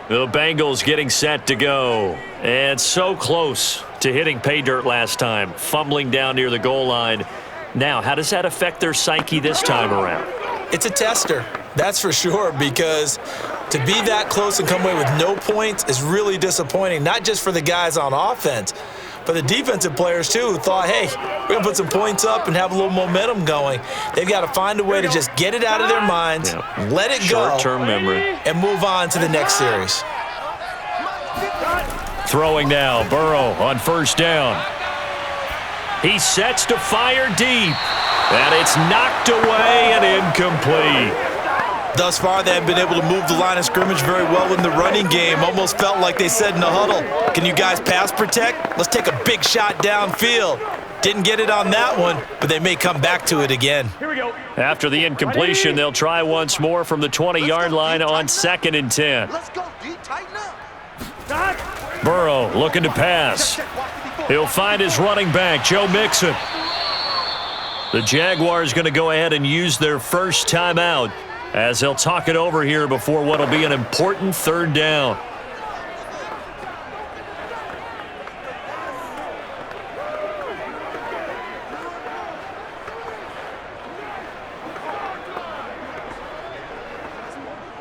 The Bengals getting set to go. And so close to hitting pay dirt last time, fumbling down near the goal line. Now, how does that affect their psyche this time around? It's a tester, that's for sure, because to be that close and come away with no points is really disappointing, not just for the guys on offense, but the defensive players, too, who thought, hey, we're going to put some points up and have a little momentum going. They've got to find a way to just get it out of their minds, let it go, short-term memory, and move on to the next series. Throwing now, Burrow on first down. He sets to fire deep, and it's knocked away and incomplete. Thus far, they have been able to move the line of scrimmage very well in the running game. Almost felt like they said in the huddle, can you guys pass protect? Let's take a big shot downfield. Didn't get it on that one, but they may come back to it again. Here we go. After the incompletion, they'll try once more from the 20-yard line on 2nd and 10. Let's go, D. Tighten up. Burrow looking to pass. He'll find his running back, Joe Mixon. The Jaguars going to go ahead and use their first timeout as they'll talk it over here before what will be an important 3rd down.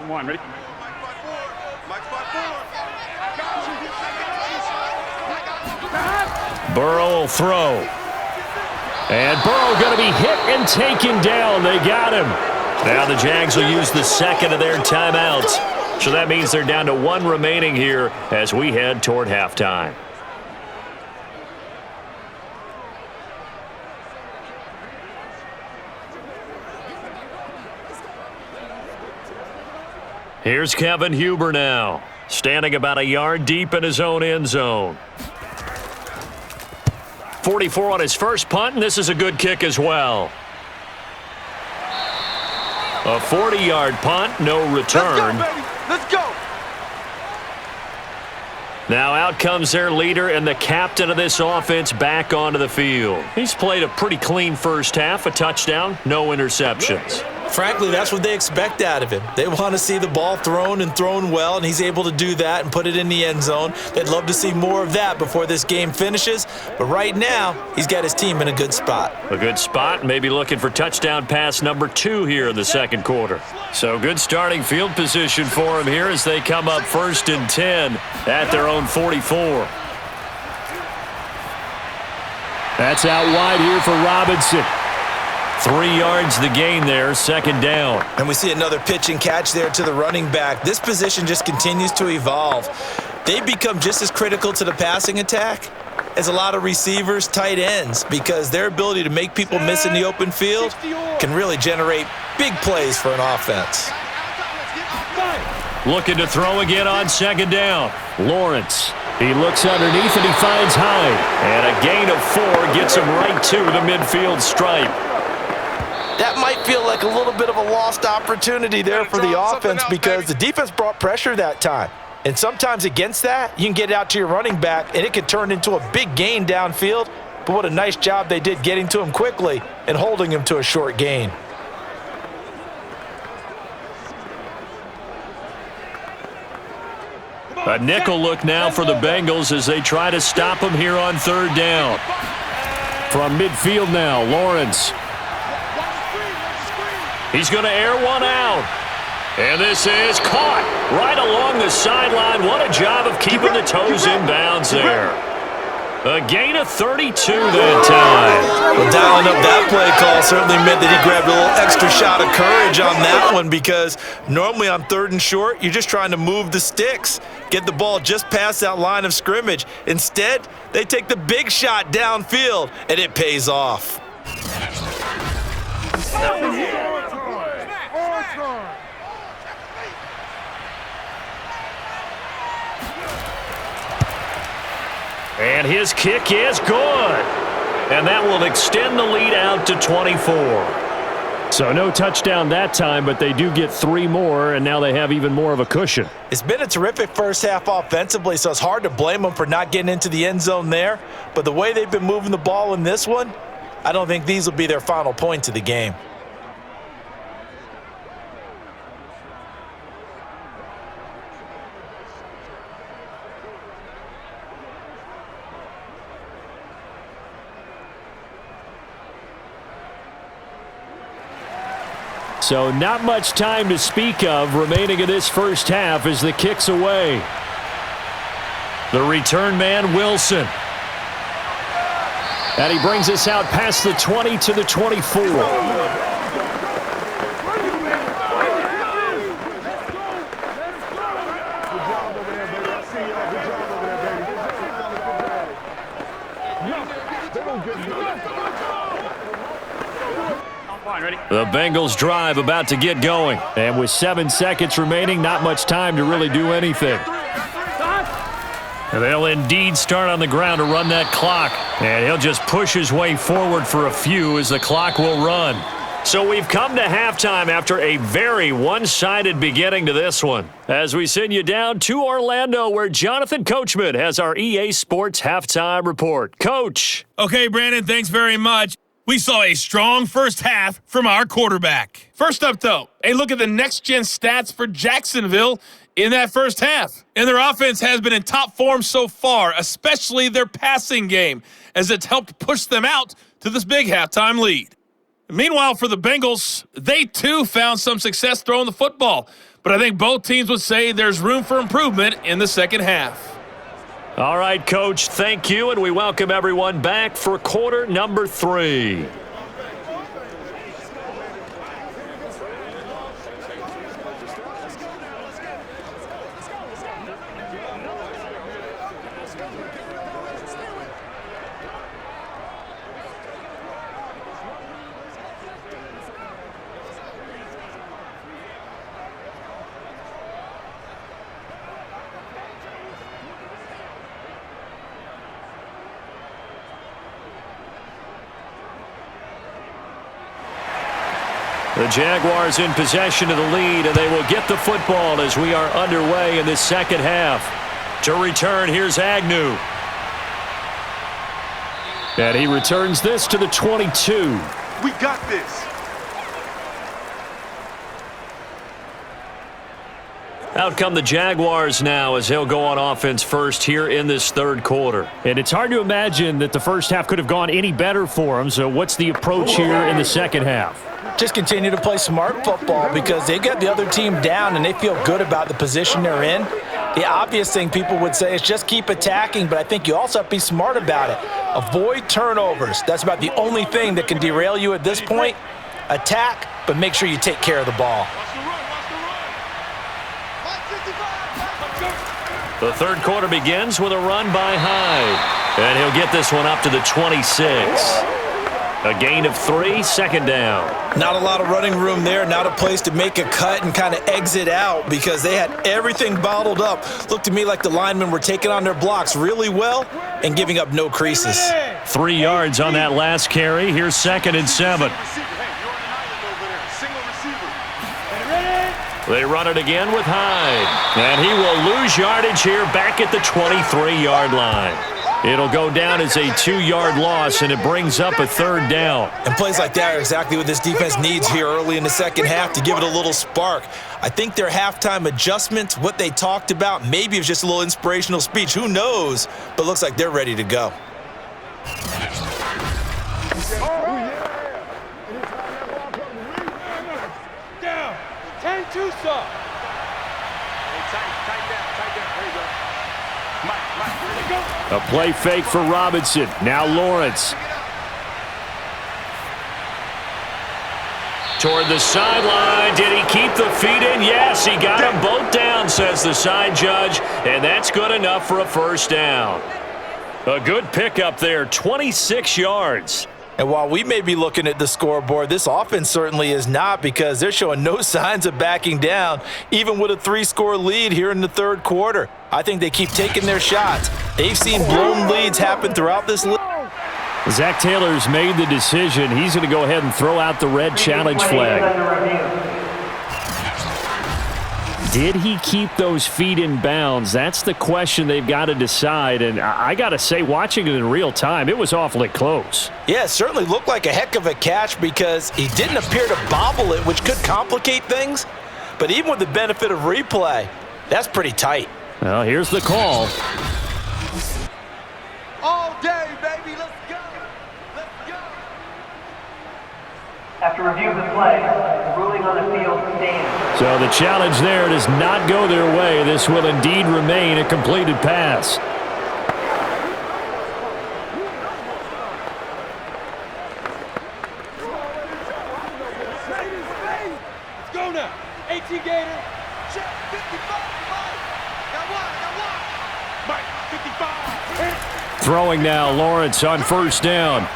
One, ready? Burrow will throw. And Burrow going to be hit and taken down. They got him. Now the Jags will use the 2nd of their timeouts. So that means they're down to 1 remaining here as we head toward halftime. Here's Kevin Huber now, standing about a yard deep in his own end zone. 44 on his first punt, and this is a good kick as well. A 40-yard punt, no return. Let's go, baby. Let's go. Now out comes their leader and the captain of this offense back onto the field. He's played a pretty clean first half, a touchdown, no interceptions. Frankly, that's what they expect out of him. They want to see the ball thrown and thrown well, and he's able to do that and put it in the end zone. They'd love to see more of that before this game finishes, but right now, he's got his team in a good spot. A good spot, maybe looking for touchdown pass number 2 here in the 2nd quarter. So good starting field position for him here as they come up 1st and 10 at their own 44. That's out wide here for Robinson. 3 yards the gain there, 2nd down. And we see another pitch and catch there to the running back. This position just continues to evolve. They become just as critical to the passing attack as a lot of receivers, tight ends, because their ability to make people miss in the open field can really generate big plays for an offense. Looking to throw again on 2nd down. Lawrence. He looks underneath and he finds Hyde. And a gain of 4 gets him right to the midfield stripe. That might feel like a little bit of a lost opportunity there for the offense because the defense brought pressure that time. And sometimes against that, you can get out to your running back, and it can turn into a big gain downfield. But what a nice job they did getting to him quickly and holding him to a short gain. A nickel look now for the Bengals as they try to stop him here on 3rd down. From midfield now, Lawrence. He's going to air one out. And this is caught right along the sideline. What a job of keeping the toes in bounds there. A gain of 32 that time. Well, dialing up that play call certainly meant that he grabbed a little extra shot of courage on that one because normally on 3rd and short, you're just trying to move the sticks, get the ball just past that line of scrimmage. Instead, they take the big shot downfield, and it pays off. And his kick is good. And that will extend the lead out to 24. So no touchdown that time, but they do get 3 more, and now they have even more of a cushion. It's been a terrific first half offensively, so it's hard to blame them for not getting into the end zone there. But the way they've been moving the ball in this one, I don't think these will be their final points of the game. So not much time to speak of remaining in this first half as the kick's away. The return man, Wilson. And he brings us out past the 20 to the 24. The Bengals drive about to get going. And with 7 seconds remaining, not much time to really do anything. They'll indeed start on the ground to run that clock. And he'll just push his way forward for a few as the clock will run. So we've come to halftime after a very one-sided beginning to this one. As we send you down to Orlando, where Jonathan Coachman has our EA Sports halftime report. Coach. Okay, Brandon, thanks very much. We saw a strong first half from our quarterback. First up, though, a look at the next-gen stats for Jacksonville in that first half. And their offense has been in top form so far, especially their passing game, as it's helped push them out to this big halftime lead. Meanwhile, for the Bengals, they too found some success throwing the football. But I think both teams would say there's room for improvement in the second half. All right, Coach, thank you, and we welcome everyone back for quarter number 3. The Jaguars in possession of the lead, and they will get the football as we are underway in this second half. To return, here's Agnew. And he returns this to the 22. We got this. Out come the Jaguars now as they'll go on offense first here in this third quarter. And it's hard to imagine that the first half could have gone any better for them. So what's the approach here in the second half? Just continue to play smart football because they got the other team down and they feel good about the position they're in. The obvious thing people would say is just keep attacking, but I think you also have to be smart about it. Avoid turnovers. That's about the only thing that can derail you at this point. Attack, but make sure you take care of the ball. The third quarter begins with a run by Hyde. And he'll get this one up to the 26. A gain of 3, second down. Not a lot of running room there, not a place to make a cut and kind of exit out because they had everything bottled up. Looked to me like the linemen were taking on their blocks really well and giving up no creases. 3 yards on that last carry. Here's 2nd and 7. They run it again with Hyde. And he will lose yardage here back at the 23-yard line. It'll go down as a 2-yard loss, and it brings up a third down. And plays like that are exactly what this defense needs here early in the second half to give it a little spark. I think their halftime adjustments, what they talked about, maybe it was just a little inspirational speech. Who knows? But looks like they're ready to go. Down. 10-2, sir. A play fake for Robinson. Now Lawrence. Toward the sideline. Did he keep the feet in? Yes, he got them both down, says the side judge. And that's good enough for a first down. A good pickup there, 26 yards. And while we may be looking at the scoreboard, this offense certainly is not because they're showing no signs of backing down, even with a 3-score lead here in the third quarter. I think they keep taking their shots. They've seen blown leads happen throughout this league. Zach Taylor's made the decision. He's going to go ahead and throw out the red challenge flag. Did he keep those feet in bounds? That's the question they've got to decide. And I got to say, watching it in real time, it was awfully close. Yeah, it certainly looked like a heck of a catch because he didn't appear to bobble it, which could complicate things. But even with the benefit of replay, that's pretty tight. Well, here's the call. All day, baby. Let's go. Let's go. After review of the play, the ruling on the field stands. So the challenge there does not go their way. This will indeed remain a completed pass. Let's go now. 18 Gator. Check 55. Got one. Mike, 55. Throwing now, Lawrence on first down.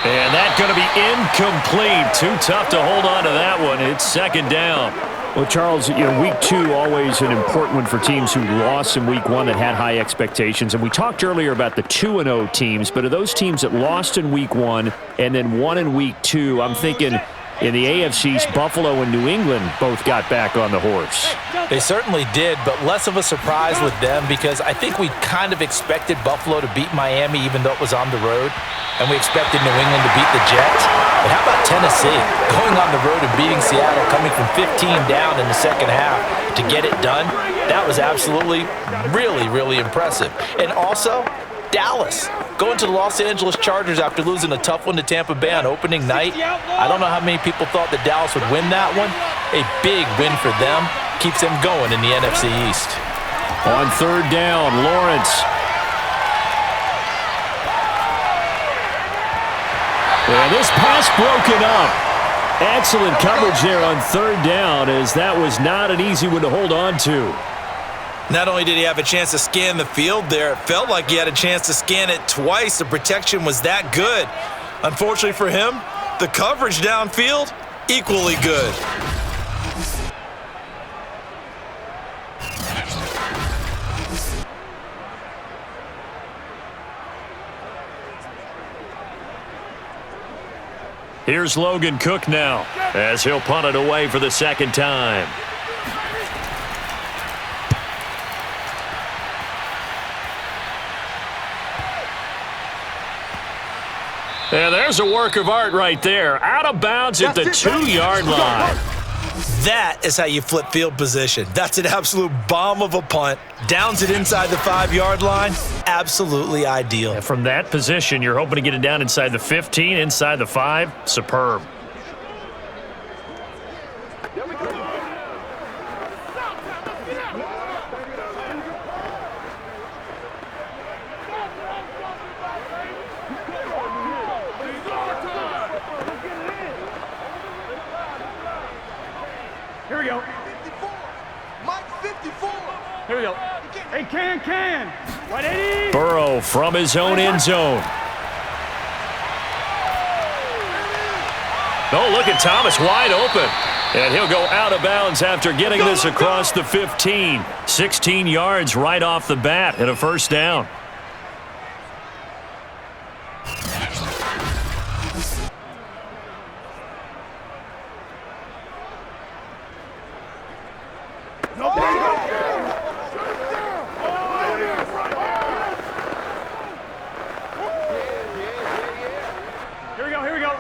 And that's going to be incomplete. Too tough to hold on to that one. It's second down. Well, Charles, week 2 always an important one for teams who lost in week 1 that had high expectations. And we talked earlier about the 2-0 teams, but of those teams that lost in week 1 and then won in week 2, I'm thinking in the AFC's Buffalo and New England both got back on the horse. They certainly did, but less of a surprise with them because I think we kind of expected Buffalo to beat Miami even though it was on the road, and we expected New England to beat the Jets. But how about Tennessee? Going on the road and beating Seattle, coming from 15 down in the second half to get it done, that was absolutely really, really impressive. And also, Dallas going to the Los Angeles Chargers after losing a tough one to Tampa Bay on opening night. I don't know how many people thought that Dallas would win that one. A big win for them. Keeps them going in the NFC East. On third down, Lawrence. And this pass broken up. Excellent coverage there on third down, as that was not an easy one to hold on to. Not only did he have a chance to scan the field there, it felt like he had a chance to scan it twice. The protection was that good. Unfortunately for him, the coverage downfield, equally good. Here's Logan Cook now as he'll punt it away for the second time. And there's a work of art right there. Out of bounds at the 2-yard line. That is how you flip field position. That's an absolute bomb of a punt. Downs it inside the 5-yard line. Absolutely ideal. And from that position, you're hoping to get it down inside the 15, inside the 5. Superb. Here we go. 54. Mike, 54. Here we go. Hey, can. Right, 80. Burrow from his own end zone. Oh, look at Thomas wide open. And he'll go out of bounds after getting this across the 15. 16 yards right off the bat and a first down. Here we go.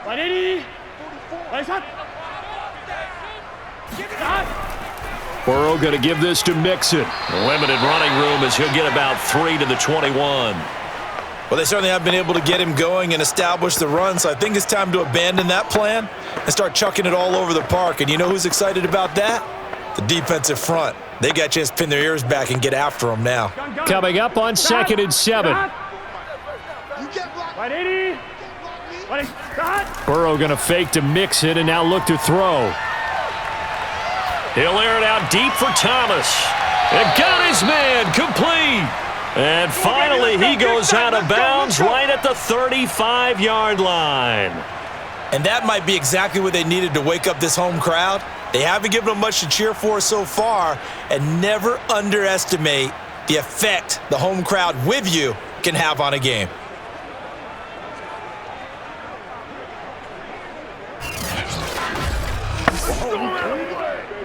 Right, 80. Right, shot. Burrow going to give this to Mixon. Limited running room as he'll get about 3 to the 21. Well, they certainly have been able to get him going and establish the run, so I think it's time to abandon that plan and start chucking it all over the park. And you know who's excited about that? The defensive front. They got a chance to pin their ears back and get after him now. Coming up on 2nd and 7. Right, 80. Right, shot. Burrow going to fake to Mixon and now look to throw. He'll air it out deep for Thomas. And got his man complete. And finally he goes out of bounds right at the 35-yard line. And that might be exactly what they needed to wake up this home crowd. They haven't given them much to cheer for so far, and never underestimate the effect the home crowd with you can have on a game.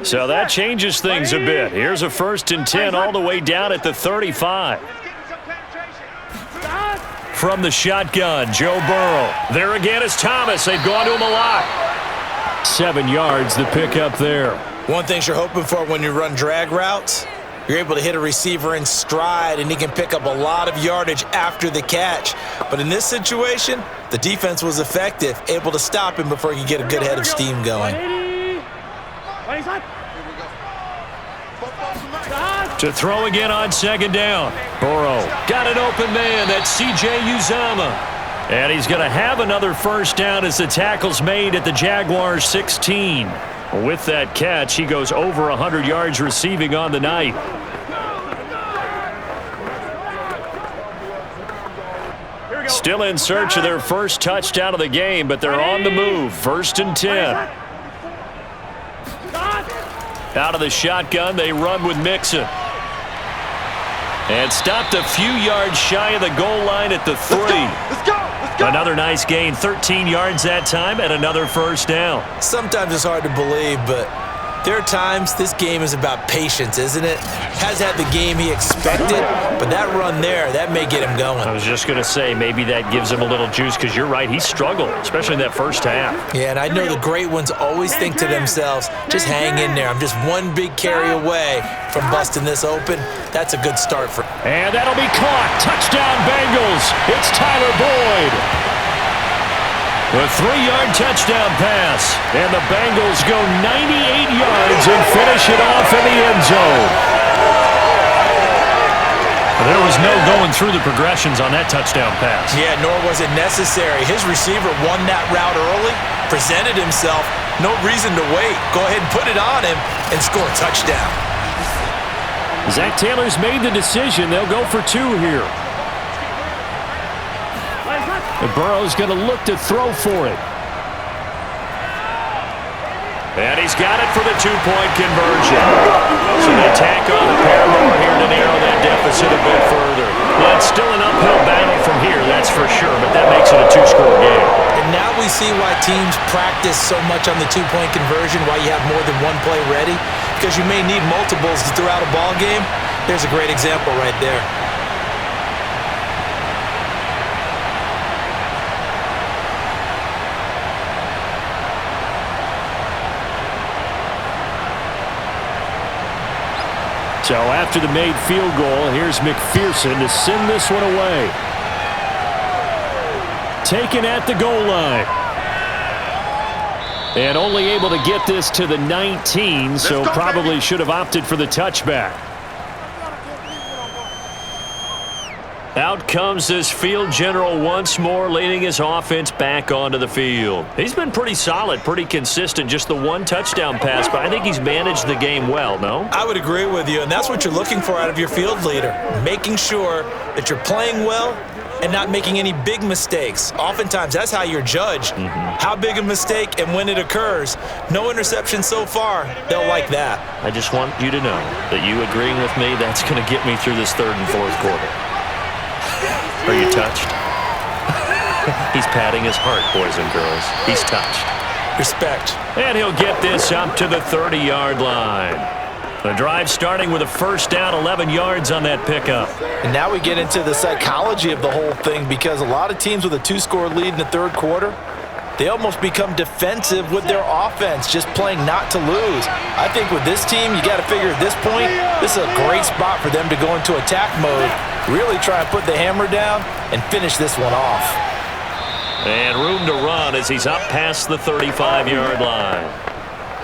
So that changes things a bit. Here's a 1st and 10 all the way down at the 35. From the shotgun, Joe Burrow. There again is Thomas. They've gone to him a lot. 7 yards, the pickup there. One thing you're hoping for when you run drag routes, you're able to hit a receiver in stride, and he can pick up a lot of yardage after the catch. But in this situation, the defense was effective, able to stop him before he could get a good head of steam going. To throw again on 2nd down. Burrow got an open man. That's C.J. Uzomah. And he's going to have another 1st down as the tackle's made at the Jaguars 16. With that catch, he goes over 100 yards receiving on the night. Still in search of their first touchdown of the game, but they're on the move. 1st and 10. Out of the shotgun, they run with Mixon. And stopped a few yards shy of the goal line at the 3. Let's go. Another nice gain, 13 yards that time, and another 1st down. Sometimes it's hard to believe, but there are times this game is about patience, isn't it? Has had the game he expected, but that run there, that may get him going. I was just going to say, maybe that gives him a little juice, because you're right, he struggled, especially in that 1st half. Yeah, and I know the great ones always think to themselves, just hang in there. I'm just one big carry away from busting this open. That's a good start for him. And that'll be caught. Touchdown, Bengals. It's Tyler Boyd. A 3-yard touchdown pass. And the Bengals go 98 yards and finish it off in the end zone. There was no going through the progressions on that touchdown pass. Yeah, nor was it necessary. His receiver won that route early, presented himself. No reason to wait. Go ahead and put it on him and score a touchdown. Zach Taylor's made the decision. They'll go for 2 here. And Burrow's going to look to throw for it. And he's got it for the 2-point conversion. So they tack on a pair more here to narrow that deficit a bit further. But it's still an uphill battle from here, that's for sure, but that makes it a 2-score game. And now we see why teams practice so much on the 2-point conversion, why you have more than one play ready, because you may need multiples throughout a ball game. There's a great example right there. So after the made field goal, here's McPherson to send this one away. Taken at the goal line. And only able to get this to the 19, so probably should have opted for the touchback. Out comes this field general once more, leading his offense back onto the field. He's been pretty solid, pretty consistent, just the 1 touchdown pass, but I think he's managed the game well, no? I would agree with you, and that's what you're looking for out of your field leader, making sure that you're playing well and not making any big mistakes. Oftentimes, that's how you're judged. How big a mistake and when it occurs. No interception so far. They'll like that. I just want you to know that you agreeing with me, that's going to get me through this 3rd and 4th quarter. Are you touched? He's patting his heart, boys and girls. He's touched. Respect. And he'll get this up to the 30-yard line. The drive starting with a 1st down, 11 yards on that pickup. And now we get into the psychology of the whole thing, because a lot of teams with a 2-score lead in the 3rd quarter, they almost become defensive with their offense, just playing not to lose. I think with this team, you got to figure at this point, this is a great spot for them to go into attack mode, really try and put the hammer down and finish this one off. And room to run as he's up past the 35-yard line.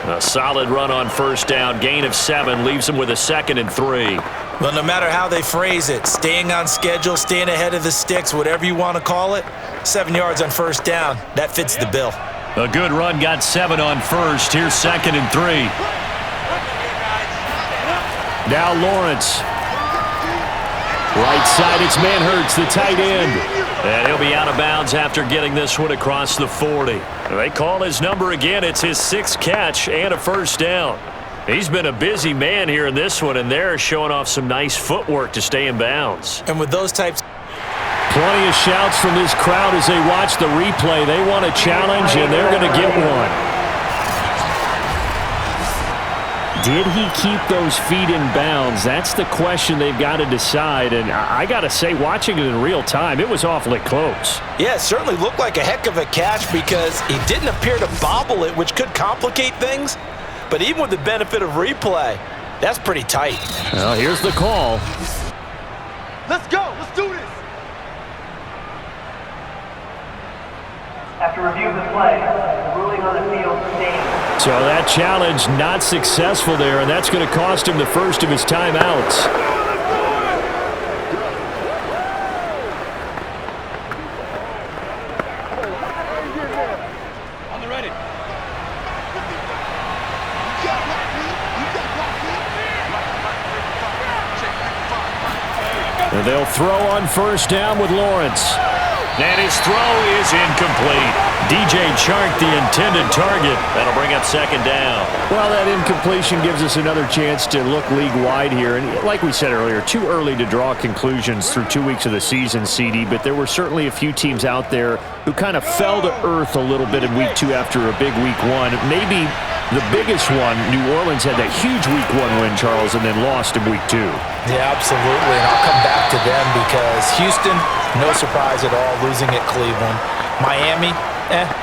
A solid run on 1st down, gain of 7, leaves him with a 2nd and 3. Well, no matter how they phrase it, staying on schedule, staying ahead of the sticks, whatever you want to call it, 7 yards on 1st down, that fits the bill. A good run, got 7 on 1st. Here's 2nd and 3. Now Lawrence. Right side, it's Manhurts, the tight end. And he'll be out of bounds after getting this one across the 40. They call his number again. It's his 6th catch and a 1st down. He's been a busy man here in this one, and they're showing off some nice footwork to stay in bounds. And with those types... Plenty of shouts from this crowd as they watch the replay. They want a challenge, and they're going to get one. Did he keep those feet in bounds? That's the question they've got to decide. And I got to say, watching it in real time, it was awfully close. Yeah, it certainly looked like a heck of a catch because he didn't appear to bobble it, which could complicate things. But even with the benefit of replay, that's pretty tight. Well, here's the call. Let's go. Let's do this. After review of the play, the ruling on the field stands. So that challenge not successful there, and that's going to cost him the first of his timeouts. On the ready. And they'll throw on first down with Lawrence. And his throw is incomplete. DJ Chark, the intended target. That'll bring up second down. Well, that incompletion gives us another chance to look league-wide here. And like we said earlier, too early to draw conclusions through 2 weeks of the season, CD. But there were certainly a few teams out there who kind of fell to earth a little bit in week 2 after a big week 1. Maybe the biggest one, New Orleans had that huge week 1 win, Charles, and then lost in week 2. Yeah, absolutely. And I'll come back to them because Houston, no surprise at all, losing at Cleveland. Miami,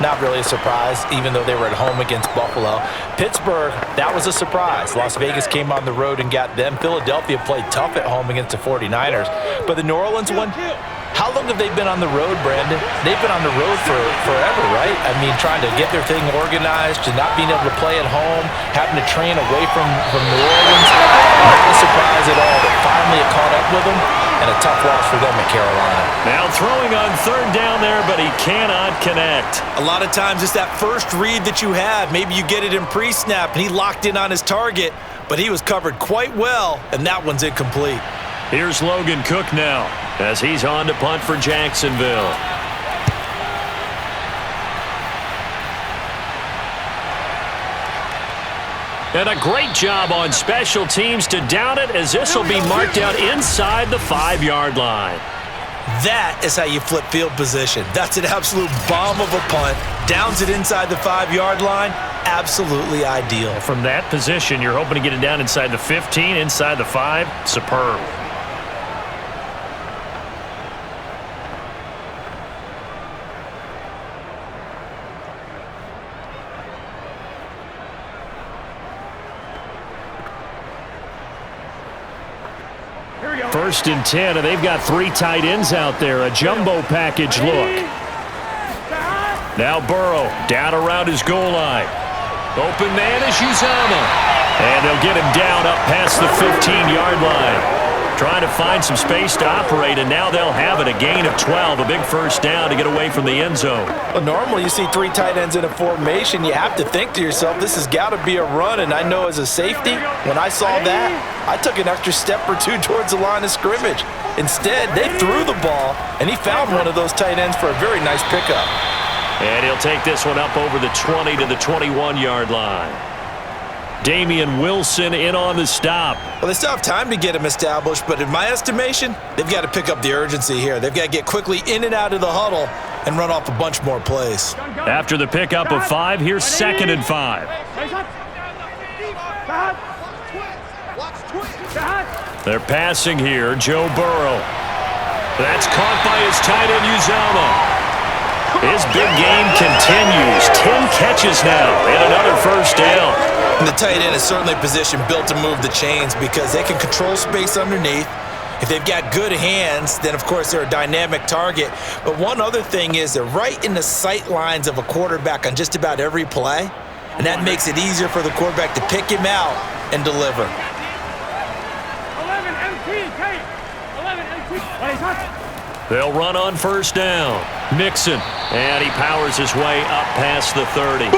not really a surprise, even though they were at home against Buffalo. Pittsburgh, that was a surprise. Las Vegas came on the road and got them. Philadelphia played tough at home against the 49ers. But the New Orleans one, how long have they been on the road, Brandon? They've been on the road for forever, right? I mean, trying to get their thing organized, to not being able to play at home, having to train away from New Orleans. Not a surprise at all that finally it caught up with them, and a tough loss for them at Carolina. Now throwing on third down there, but he cannot connect. A lot of times it's that first read that you have. Maybe you get it in pre-snap, and he locked in on his target, but he was covered quite well, and that one's incomplete. Here's Logan Cook now as he's on to punt for Jacksonville. And a great job on special teams to down it, as this will be marked out inside the 5-yard line. That is how you flip field position. That's an absolute bomb of a punt. Downs it inside the 5-yard line. Absolutely ideal. From that position, you're hoping to get it down inside the 15, inside the 5. Superb. First and 10, and they've got 3 tight ends out there. A jumbo package look. Now Burrow down around his goal line. Open man is Uzomah. And they'll get him down up past the 15-yard line. Trying to find some space to operate, and now they'll have it. A gain of 12, a big first down to get away from the end zone. Well, normally you see 3 tight ends in a formation. You have to think to yourself, this has got to be a run. And I know as a safety, when I saw that, I took an extra step or 2 towards the line of scrimmage. Instead, they threw the ball, and he found one of those tight ends for a very nice pickup. And he'll take this one up over the 20 to the 21-yard line. Damian Wilson in on the stop. Well, they still have time to get him established, but in my estimation, they've got to pick up the urgency here. They've got to get quickly in and out of the huddle and run off a bunch more plays. After the pickup of 5, here's 2nd and 5. They're passing here. Joe Burrow. That's caught by his tight end, Uzomah. His big game continues. 10 catches now and another first down. And the tight end is certainly a position built to move the chains because they can control space underneath. If they've got good hands, then of course they're a dynamic target. But one other thing is they're right in the sight lines of a quarterback on just about every play. And that makes it easier for the quarterback to pick him out and deliver. 11 MT, Kate. 11 MT. They'll run on first down. Mixon, and he powers his way up past the 30.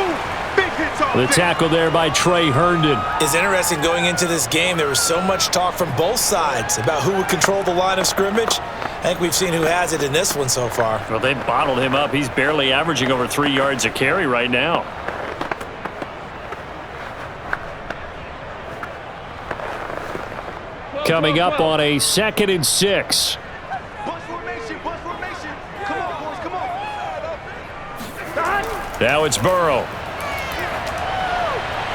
The tackle there by Trey Herndon. It's interesting going into this game. There was so much talk from both sides about who would control the line of scrimmage. I think we've seen who has it in this one so far. Well, they bottled him up. He's barely averaging over 3 yards a carry right now. Coming up on a 2nd and 6. Bus formation, bus formation. Come on, boys, come on. Now it's Burrow.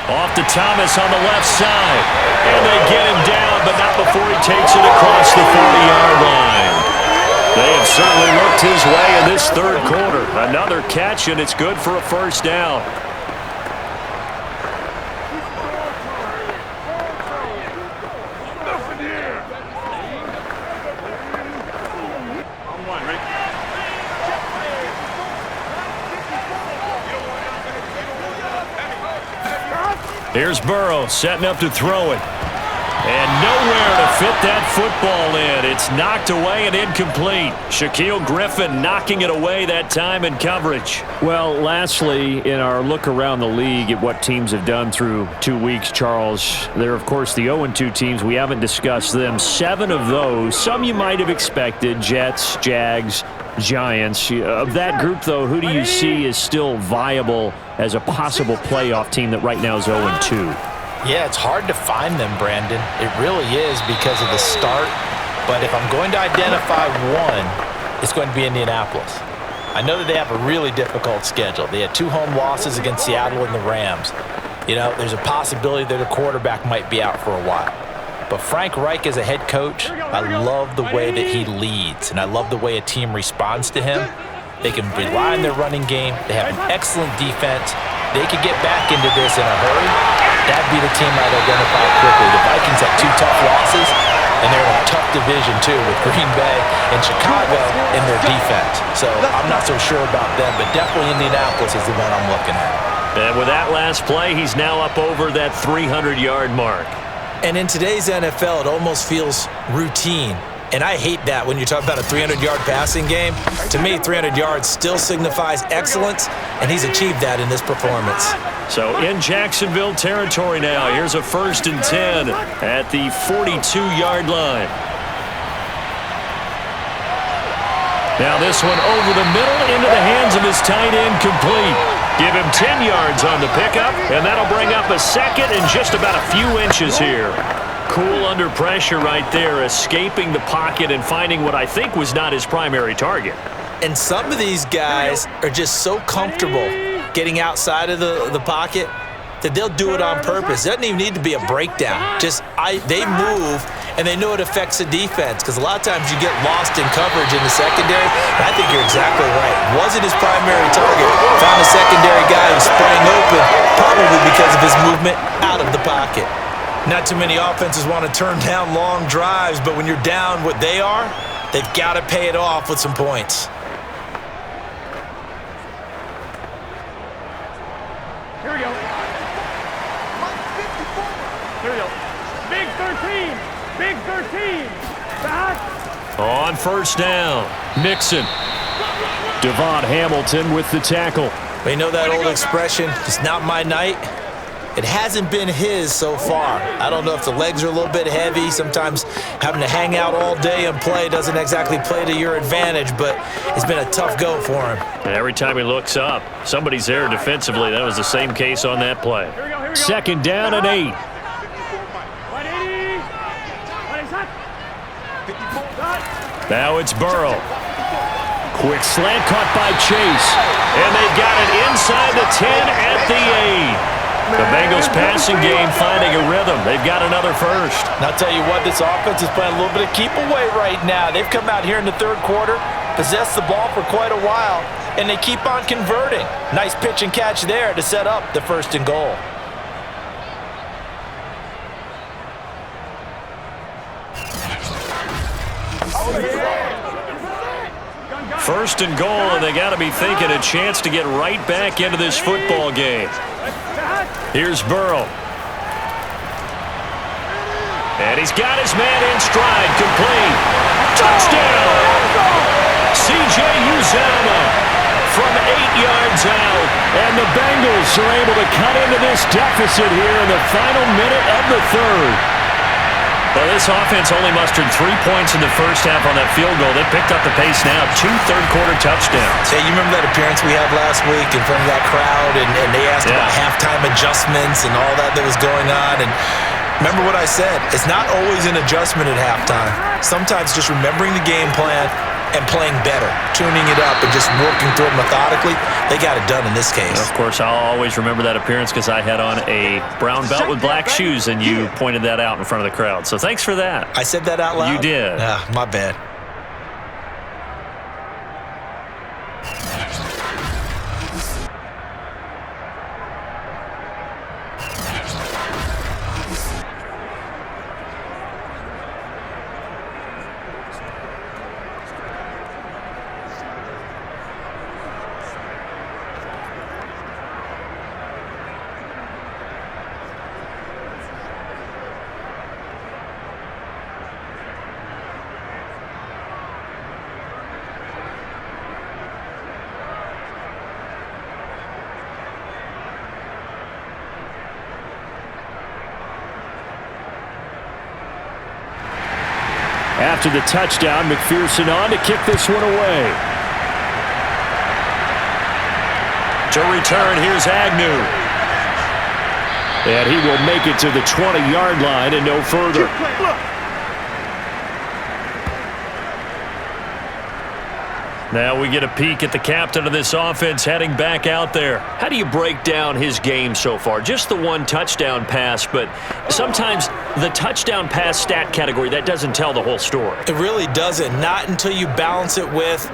Off to Thomas on the left side. And they get him down, but not before he takes it across the 40-yard line. They have certainly looked his way in this third quarter. Another catch, and it's good for a first down. Here's Burrow setting up to throw it. And nowhere to fit that football in. It's knocked away and incomplete. Shaquille Griffin knocking it away that time in coverage. Well, lastly, in our look around the league at what teams have done through 2 weeks, Charles, they're, of course, the 0-2 teams. We haven't discussed them. 7 of those, some you might have expected, Jets, Jags, Giants. Of that group, though, who do you see is still viable as a possible playoff team that right now is 0-2? Yeah, it's hard to find them, Brandon. It really is because of the start. But if I'm going to identify one, it's going to be Indianapolis. I know that they have a really difficult schedule. They had 2 home losses against Seattle and the Rams. You know, there's a possibility that a quarterback might be out for a while. But Frank Reich as a head coach, I love the way that he leads, and I love the way a team responds to him. They can rely on their running game. They have an excellent defense. They could get back into this in a hurry. That'd be the team I'd identify quickly. The Vikings have 2 tough losses, and they're in a tough division, too, with Green Bay and Chicago in their defense. So I'm not so sure about them, but definitely Indianapolis is the one I'm looking at. And with that last play, he's now up over that 300-yard mark. And in today's NFL, it almost feels routine. And I hate that when you talk about a 300-yard passing game. To me, 300 yards still signifies excellence, and he's achieved that in this performance. So in Jacksonville territory now, here's a 1st and 10 at the 42-yard line. Now this one over the middle into the hands of his tight end, complete. Give him 10 yards on the pickup, and that'll bring up a second and just about a few inches here. Cool under pressure right there, escaping the pocket and finding what I think was not his primary target. And some of these guys are just so comfortable getting outside of the pocket that they'll do it on purpose. It doesn't even need to be a breakdown. They move, and they know it affects the defense, because a lot of times you get lost in coverage in the secondary, and I think you're exactly right. Wasn't his primary target. Found a secondary guy who sprang open, probably because of his movement out of the pocket. Not too many offenses want to turn down long drives, but when you're down what they are, they've got to pay it off with some points. Here we go. Here we go. Big 13. Big 13. Back. On 1st down, Mixon. Devon Hamilton with the tackle. We know that old expression, it's not my night. It hasn't been his so far. I don't know if the legs are a little bit heavy. Sometimes having to hang out all day and play doesn't exactly play to your advantage, but it's been a tough go for him. And every time he looks up, somebody's there defensively. That was the same case on that play. Here we go. 2nd down and 8. 180. Now it's Burrow. Quick slant caught by Chase. And they've got it inside the 10 at the 8. The Bengals passing game finding a rhythm. They've got another first. And I'll tell you what, this offense is playing a little bit of keep away right now. They've come out here in the 3rd quarter, possessed the ball for quite a while, and they keep on converting. Nice pitch and catch there to set up the 1st and goal. First and goal, and they got to be thinking a chance to get right back into this football game. Here's Burrow. And he's got his man in stride, complete. Touchdown! C.J. Uzomah from 8 yards out. And the Bengals are able to cut into this deficit here in the final minute of the 3rd. Well, this offense only mustered 3 points in the first half on that field goal. They picked up the pace now. 2 third-quarter touchdowns. Hey, you remember that appearance we had last week in front of that crowd, and they asked about halftime adjustments and all that was going on. And remember what I said. It's not always an adjustment at halftime. Sometimes just remembering the game plan, and playing better, tuning it up and just working through it methodically. They got it done in this case. Of course, I'll always remember that appearance because I had on a brown belt with black shoes, and you pointed that out in front of the crowd. So thanks for that. I said that out loud? You did. My bad. After the touchdown, McPherson on to kick this one away. To return, here's Agnew. And he will make it to the 20-yard line and no further. Now we get a peek at the captain of this offense heading back out there. How do you break down his game so far? Just the one touchdown pass, but sometimes the touchdown pass stat category, that doesn't tell the whole story. It really doesn't. Not until you balance it with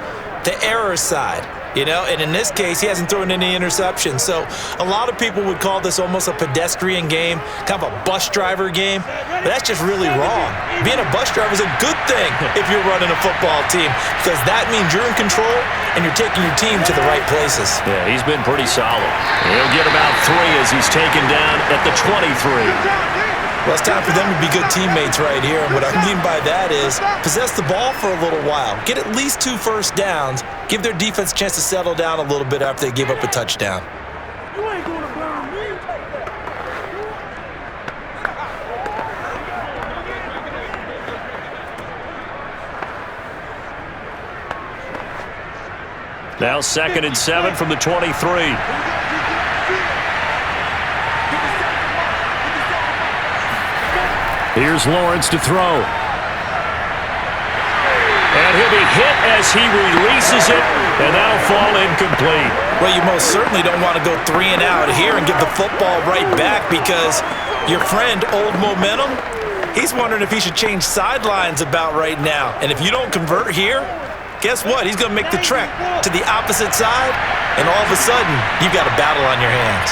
the error side. You know, and in this case, he hasn't thrown any interceptions. So a lot of people would call this almost a pedestrian game, kind of a bus driver game. But that's just really wrong. Being a bus driver is a good thing if you're running a football team, because that means you're in control and you're taking your team to the right places. Yeah, he's been pretty solid. He'll get about 3 as he's taken down at the 23. Well, it's time for them to be good teammates right here. And what I mean by that is possess the ball for a little while. Get at least 2 first downs. Give their defense a chance to settle down a little bit after they give up a touchdown. You ain't gonna burn me. Now 2nd and 7 from the 23. Here's Lawrence to throw. And he'll be hit as he releases it, and that'll fall incomplete. Well, you most certainly don't want to go 3 and out here and give the football right back, because your friend, Old Momentum, he's wondering if he should change sidelines about right now. And if you don't convert here, guess what? He's going to make the trek to the opposite side, and all of a sudden, you've got a battle on your hands.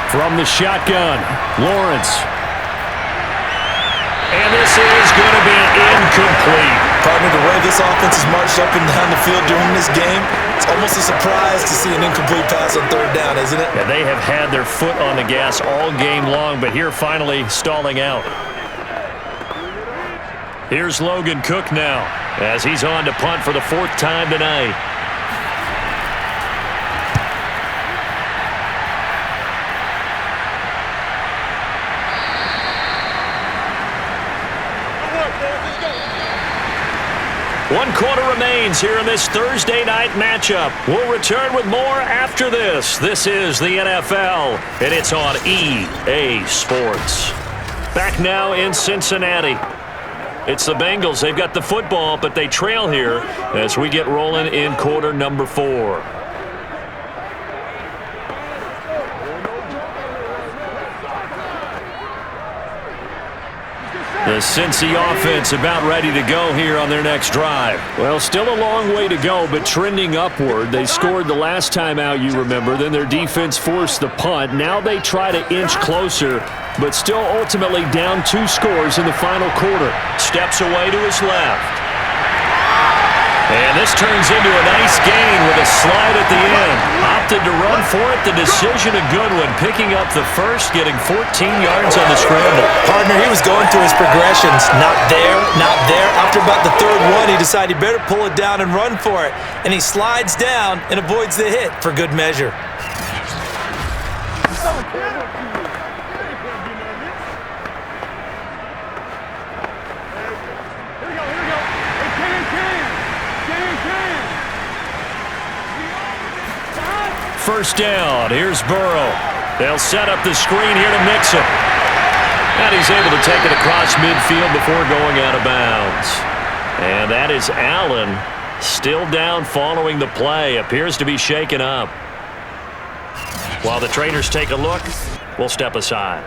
From the shotgun, Lawrence. And this is going to be incomplete. Partner, the way this offense has marched up and down the field during this game, it's almost a surprise to see an incomplete pass on 3rd down, isn't it? Yeah, they have had their foot on the gas all game long, but here finally stalling out. Here's Logan Cook now as he's on to punt for the 4th time tonight. One quarter remains here in this Thursday night matchup. We'll return with more after this. This is the NFL, and it's on EA Sports. Back now in Cincinnati. It's the Bengals. They've got the football, but they trail here as we get rolling in quarter number 4. The Cincy offense about ready to go here on their next drive. Well, still a long way to go, but trending upward. They scored the last time out, you remember. Then their defense forced the punt. Now they try to inch closer, but still ultimately down 2 scores in the final quarter. Steps away to his left. And this turns into a nice gain with a slide at the end. Opted to run for it. The decision a good one. Picking up the first, getting 14 yards on the scramble. Partner, he was going through his progressions. Not there, not there. After about the 3rd one, he decided he better pull it down and run for it. And he slides down and avoids the hit for good measure. First down. Here's Burrow. They'll set up the screen here to Mixon. And he's able to take it across midfield before going out of bounds. And that is Allen, still down following the play. Appears to be shaken up. While the trainers take a look, we'll step aside.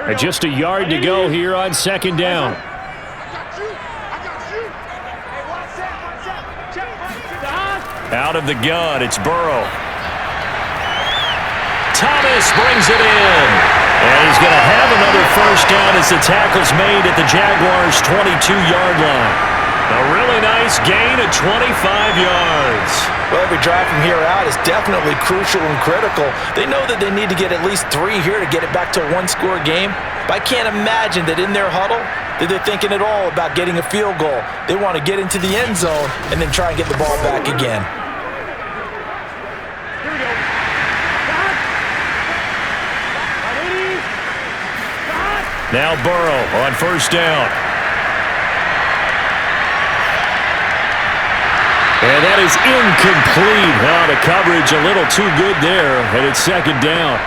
And just a yard to go here on second down. Out of the gun, it's Burrow. Thomas brings it in. And he's going to have another first down as the tackle's made at the Jaguars' 22-yard line. A really nice gain of 25 yards. Well, every drive from here out is definitely crucial and critical. They know that they need to get at least 3 here to get it back to a one-score game. But I can't imagine that in their huddle that they're thinking at all about getting a field goal. They want to get into the end zone and then try and get the ball back again. Here we go. Now Burrow on first down. And that is incomplete. The coverage a little too good there, and it's second down.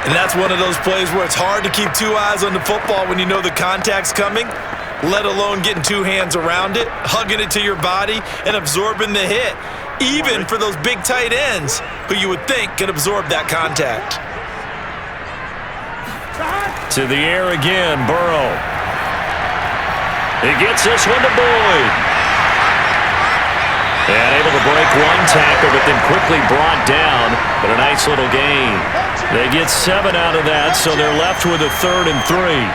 And that's one of those plays where it's hard to keep 2 eyes on the football when you know the contact's coming, let alone getting 2 hands around it, hugging it to your body, and absorbing the hit, even for those big tight ends who you would think could absorb that contact. To the air again, Burrow. He gets this one to Boyd. And able to break one tackle, but then quickly brought down. But a nice little gain. They get 7 out of that, so they're left with a 3rd and 3.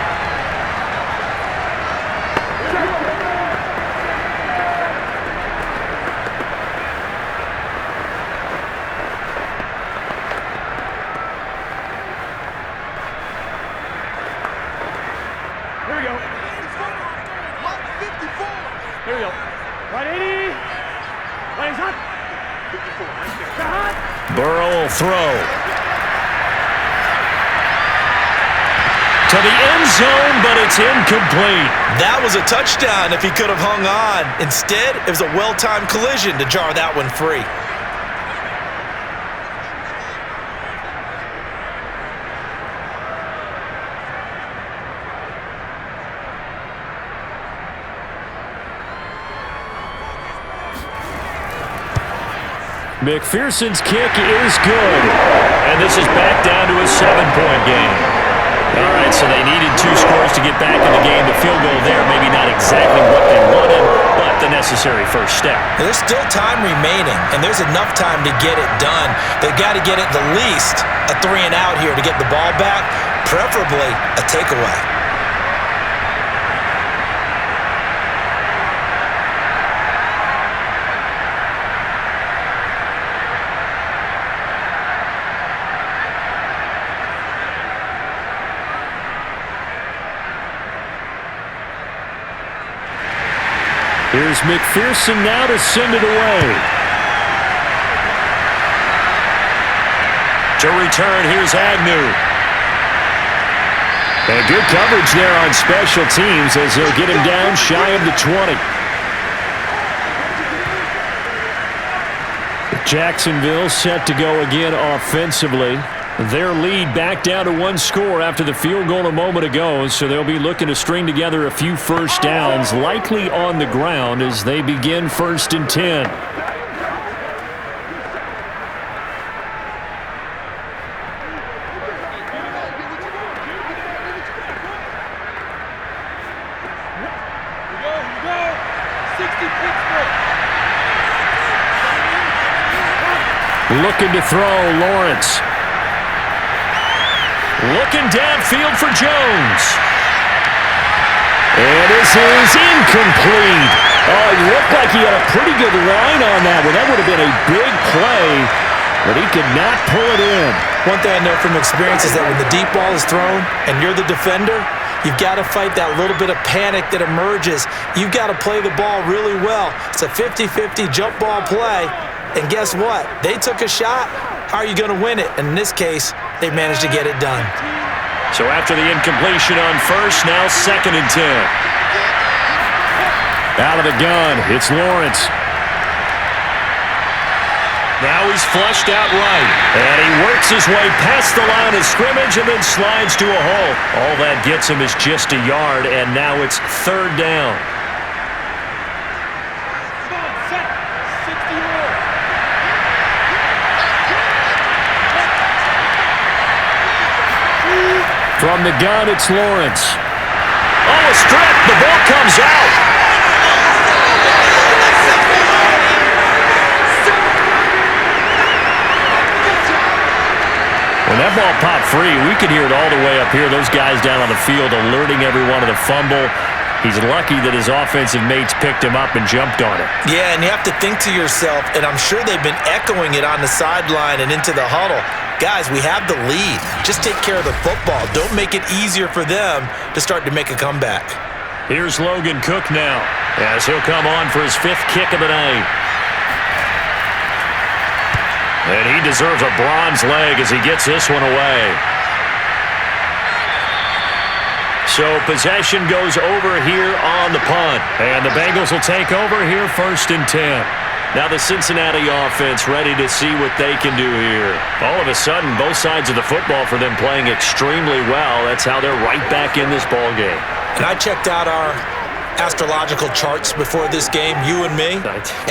Burrow will throw. To the end zone, but it's incomplete. That was a touchdown if he could have hung on. Instead, it was a well-timed collision to jar that one free. McPherson's kick is good. And this is back down to a 7-point game. All right, so they needed 2 scores to get back in the game. The field goal there, maybe not exactly what they wanted, but the necessary first step. There's still time remaining, and there's enough time to get it done. They've got to get at the least a 3 and out here to get the ball back, preferably a takeaway. Here's McPherson now to send it away. To return, here's Agnew. And good coverage there on special teams as they'll get him down shy of the 20. Jacksonville set to go again offensively. Their lead back down to 1 score after the field goal a moment ago, so they'll be looking to string together a few first downs, likely on the ground as they begin 1st and 10. Looking to throw, Lawrence. Looking downfield for Jones. And this is incomplete. Oh, it looked like he had a pretty good line on that one. That would have been a big play, but he could not pull it in. One thing I know from experience is that when the deep ball is thrown and you're the defender, You've got to fight that little bit of panic that emerges. You've got to play the ball really well. It's a 50-50 jump ball play. And guess what? They took a shot. How are you going to win it? And in this case, they managed to get it done. So after the incompletion on first, now 2nd and 10. Out of the gun, it's Lawrence. Now he's flushed out right. And he works his way past the line of scrimmage and then slides to a hole. All that gets him is just a yard, and now it's 3rd down. From the gun, it's Lawrence. Oh, a strip. The ball comes out. When that ball popped free, we could hear it all the way up here. Those guys down on the field alerting everyone of the fumble. He's lucky that his offensive mates picked him up and jumped on it. Yeah, and you have to think to yourself, and I'm sure they've been echoing it on the sideline and into the huddle. Guys, we have the lead. Just take care of the football. Don't make it easier for them to start to make a comeback. Here's Logan Cook now, as he'll come on for his 5th kick of the night. And he deserves a bronze leg as he gets this one away. So possession goes over here on the punt. And the Bengals will take over here 1st and 10. Now the Cincinnati offense ready to see what they can do here. All of a sudden, both sides of the football for them playing extremely well. That's how they're right back in this ball game. And I checked out our astrological charts before this game, you and me.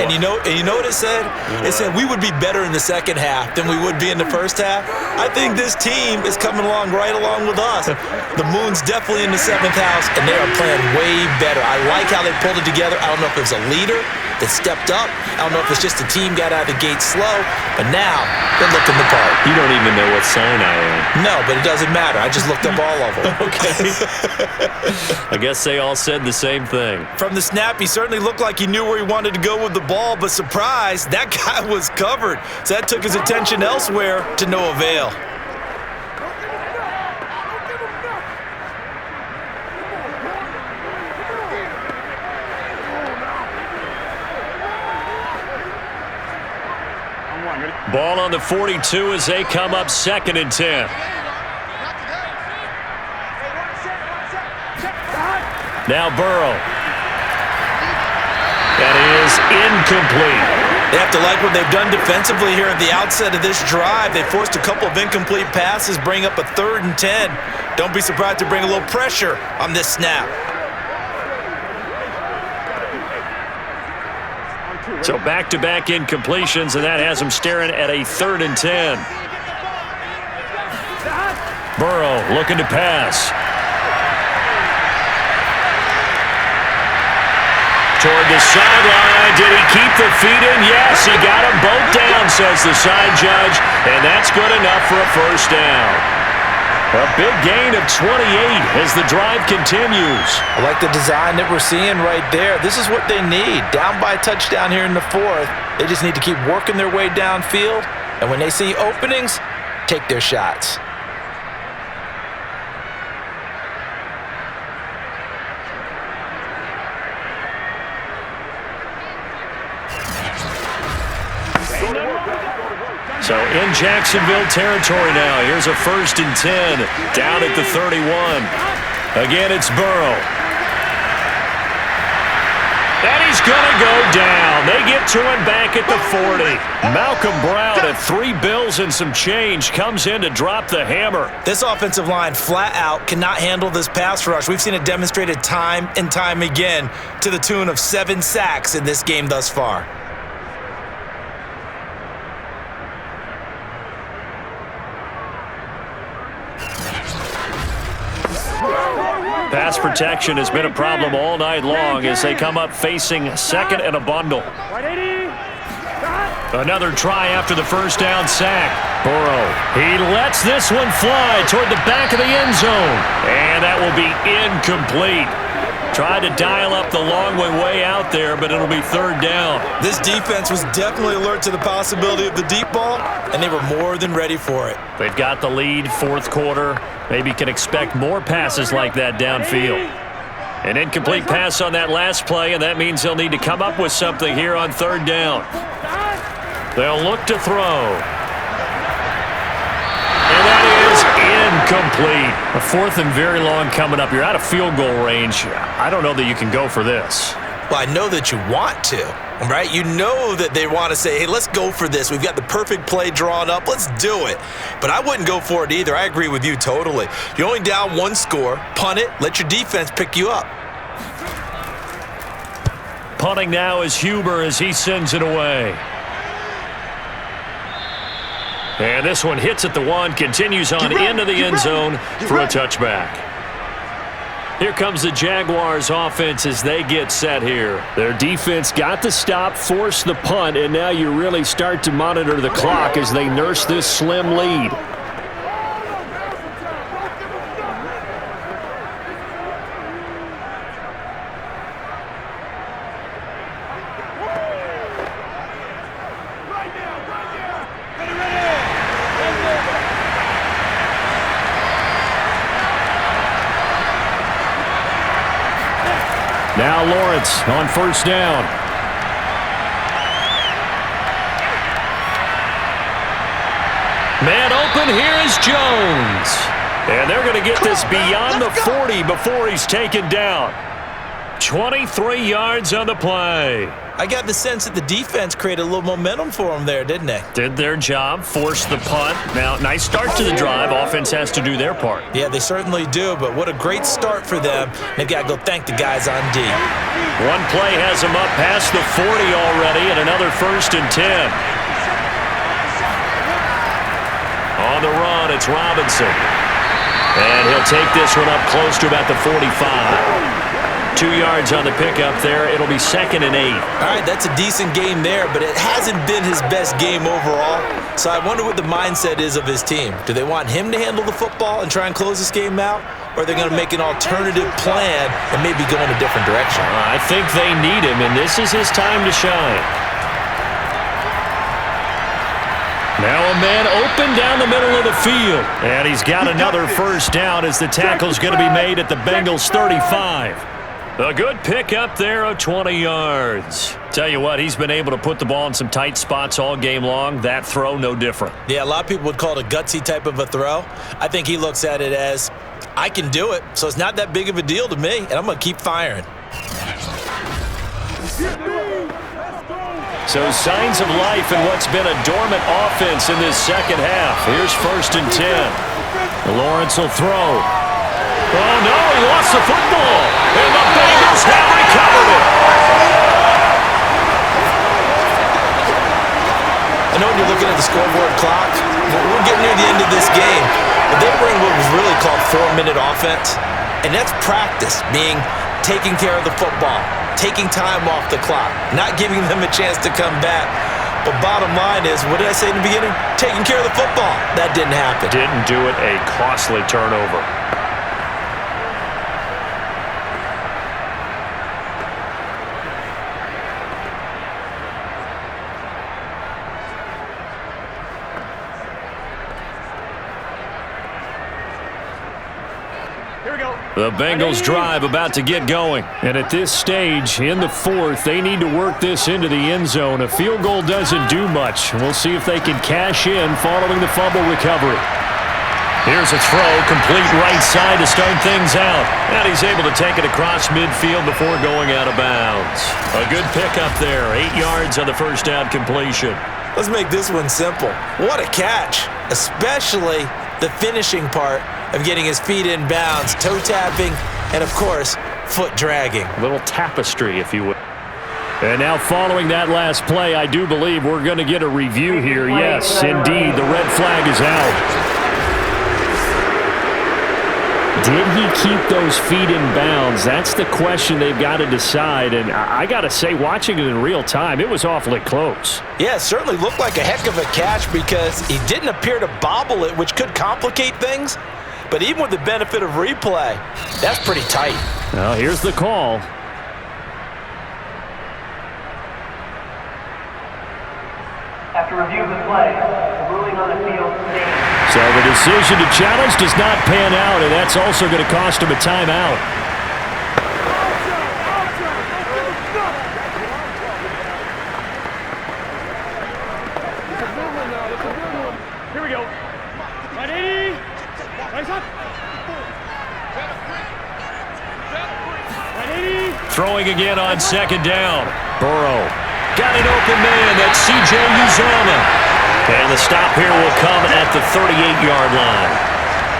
And you know what it said? It said we would be better in the second half than we would be in the first half. I think this team is coming along right along with us. The moon's definitely in the 7th house, and they are playing way better. I like how they pulled it together. I don't know if it was a leader that stepped up. I don't know if it's just the team got out of the gate slow, but now they're looking the part. You don't even know what sign I am. No, but it doesn't matter. I just looked up all of them. Okay. I guess they all said the same thing. From the snap, he certainly looked like he knew where he wanted to go with the ball, but surprise, that guy was covered. So that took his attention elsewhere to no avail. Ball on the 42 as they come up 2nd and 10. Now Burrow. That is incomplete. They have to like what they've done defensively here at the outset of this drive. They forced a couple of incomplete passes, bring up a 3rd and 10. Don't be surprised to bring a little pressure on this snap. So back-to-back incompletions, and that has them staring at a 3rd and 10. Burrow looking to pass. Toward the sideline. Did he keep the feet in? Yes, he got them both down, says the side judge, and that's good enough for a 1st down. A big gain of 28 as the drive continues. I like the design that we're seeing right there. This is what they need. Down by a touchdown here in the 4th. They just need to keep working their way downfield. And when they see openings, take their shots. So in Jacksonville territory now. Here's a 1st and 10 down at the 31. Again, it's Burrow. And he's going to go down. They get to him back at the 40. Malcolm Brown at 3 bills and some change comes in to drop the hammer. This offensive line flat out cannot handle this pass rush. We've seen it demonstrated time and time again to the tune of 7 sacks in this game thus far. Pass protection has been a problem all night long as they come up facing 2nd and a bundle. Another try after the 1st down sack. Burrow, he lets this one fly toward the back of the end zone. And that will be incomplete. Tried to dial up the long way out there, but it'll be third down. This defense was definitely alert to the possibility of the deep ball, and they were more than ready for it. They've got the lead, fourth quarter. Maybe can expect more passes like that downfield. An incomplete pass on that last play, and that means they'll need to come up with something here on third down. They'll look to throw. And that is incomplete. A fourth and very long coming up. You're out of field goal range. I don't know that you can go for this. Well, I know that you want to, right? You know that they want to say, hey, let's go for this. We've got the perfect play drawn up. Let's do it. But I wouldn't go for it either. I agree with you totally. You're only down one score. Punt it. Let your defense pick you up. Punting now is Huber as he sends it away. And this one hits at the one, continues on into the end zone for a touchback. Here comes the Jaguars offense as they get set here. Their defense got the stop, forced the punt, and now you really start to monitor the clock as they nurse this slim lead. Now Lawrence on first down. Man open, here is Jones. And they're going to get this beyond the 40 before he's taken down. 23 yards on the play. I got the sense that the defense created a little momentum for them there, didn't they? Did their job, forced the punt. Now, nice start to the drive. Offense has to do their part. Yeah, they certainly do, but what a great start for them. They've got to go thank the guys on D. One play has them up past the 40 already, and another 1st and 10. On the run, it's Robinson. And he'll take this one up close to about the 45. 2 yards on the pickup there. It'll be 2nd and 8. All right, that's a decent game there, but it hasn't been his best game overall. So I wonder what the mindset is of his team. Do they want him to handle the football and try and close this game out? Or are they going to make an alternative plan and maybe go in a different direction? I think they need him, and this is his time to shine. Now a man open down the middle of the field. And he's got another first down as the tackle's going to be made at the Bengals 35. A good pickup there of 20 yards. Tell you what, he's been able to put the ball in some tight spots all game long. That throw, no different. Yeah, a lot of people would call it a gutsy type of a throw. I think he looks at it as, I can do it, so it's not that big of a deal to me, and I'm going to keep firing. So signs of life in what's been a dormant offense in this second half. Here's 1st and 10. Lawrence will throw. Oh, no, he lost the football. And the Bengals have recovered it. I know when you're looking at the scoreboard clock, we're getting near the end of this game, but they were in what was really called 4-minute offense, and that's practice, being taking care of the football, taking time off the clock, not giving them a chance to come back. But bottom line is, what did I say in the beginning? Taking care of the football. That didn't happen. Didn't do it, a costly turnover. The Bengals drive about to get going. And at this stage, in the fourth, they need to work this into the end zone. A field goal doesn't do much. We'll see if they can cash in following the fumble recovery. Here's a throw, complete right side to start things out. And he's able to take it across midfield before going out of bounds. A good pickup there, 8 yards on the first down completion. Let's make this one simple. What a catch, especially the finishing part of getting his feet in bounds, toe tapping, and of course, foot dragging. A little tapestry, if you would. And now following that last play, I do believe we're going to get a review here. Yes, indeed, the red flag is out. Did he keep those feet in bounds? That's the question they've got to decide. And I got to say, watching it in real time, it was awfully close. Yeah, it certainly looked like a heck of a catch because he didn't appear to bobble it, which could complicate things. But even with the benefit of replay, that's pretty tight. Well, here's the call. After review of the play, the ruling on the field stands. So the decision to challenge does not pan out, and that's also going to cost him a timeout. Here we go. 180. Nice up. 180. Throwing again on second down. Burrow. Got an open man. That's C.J. Uzomah. And the stop here will come at the 38-yard line.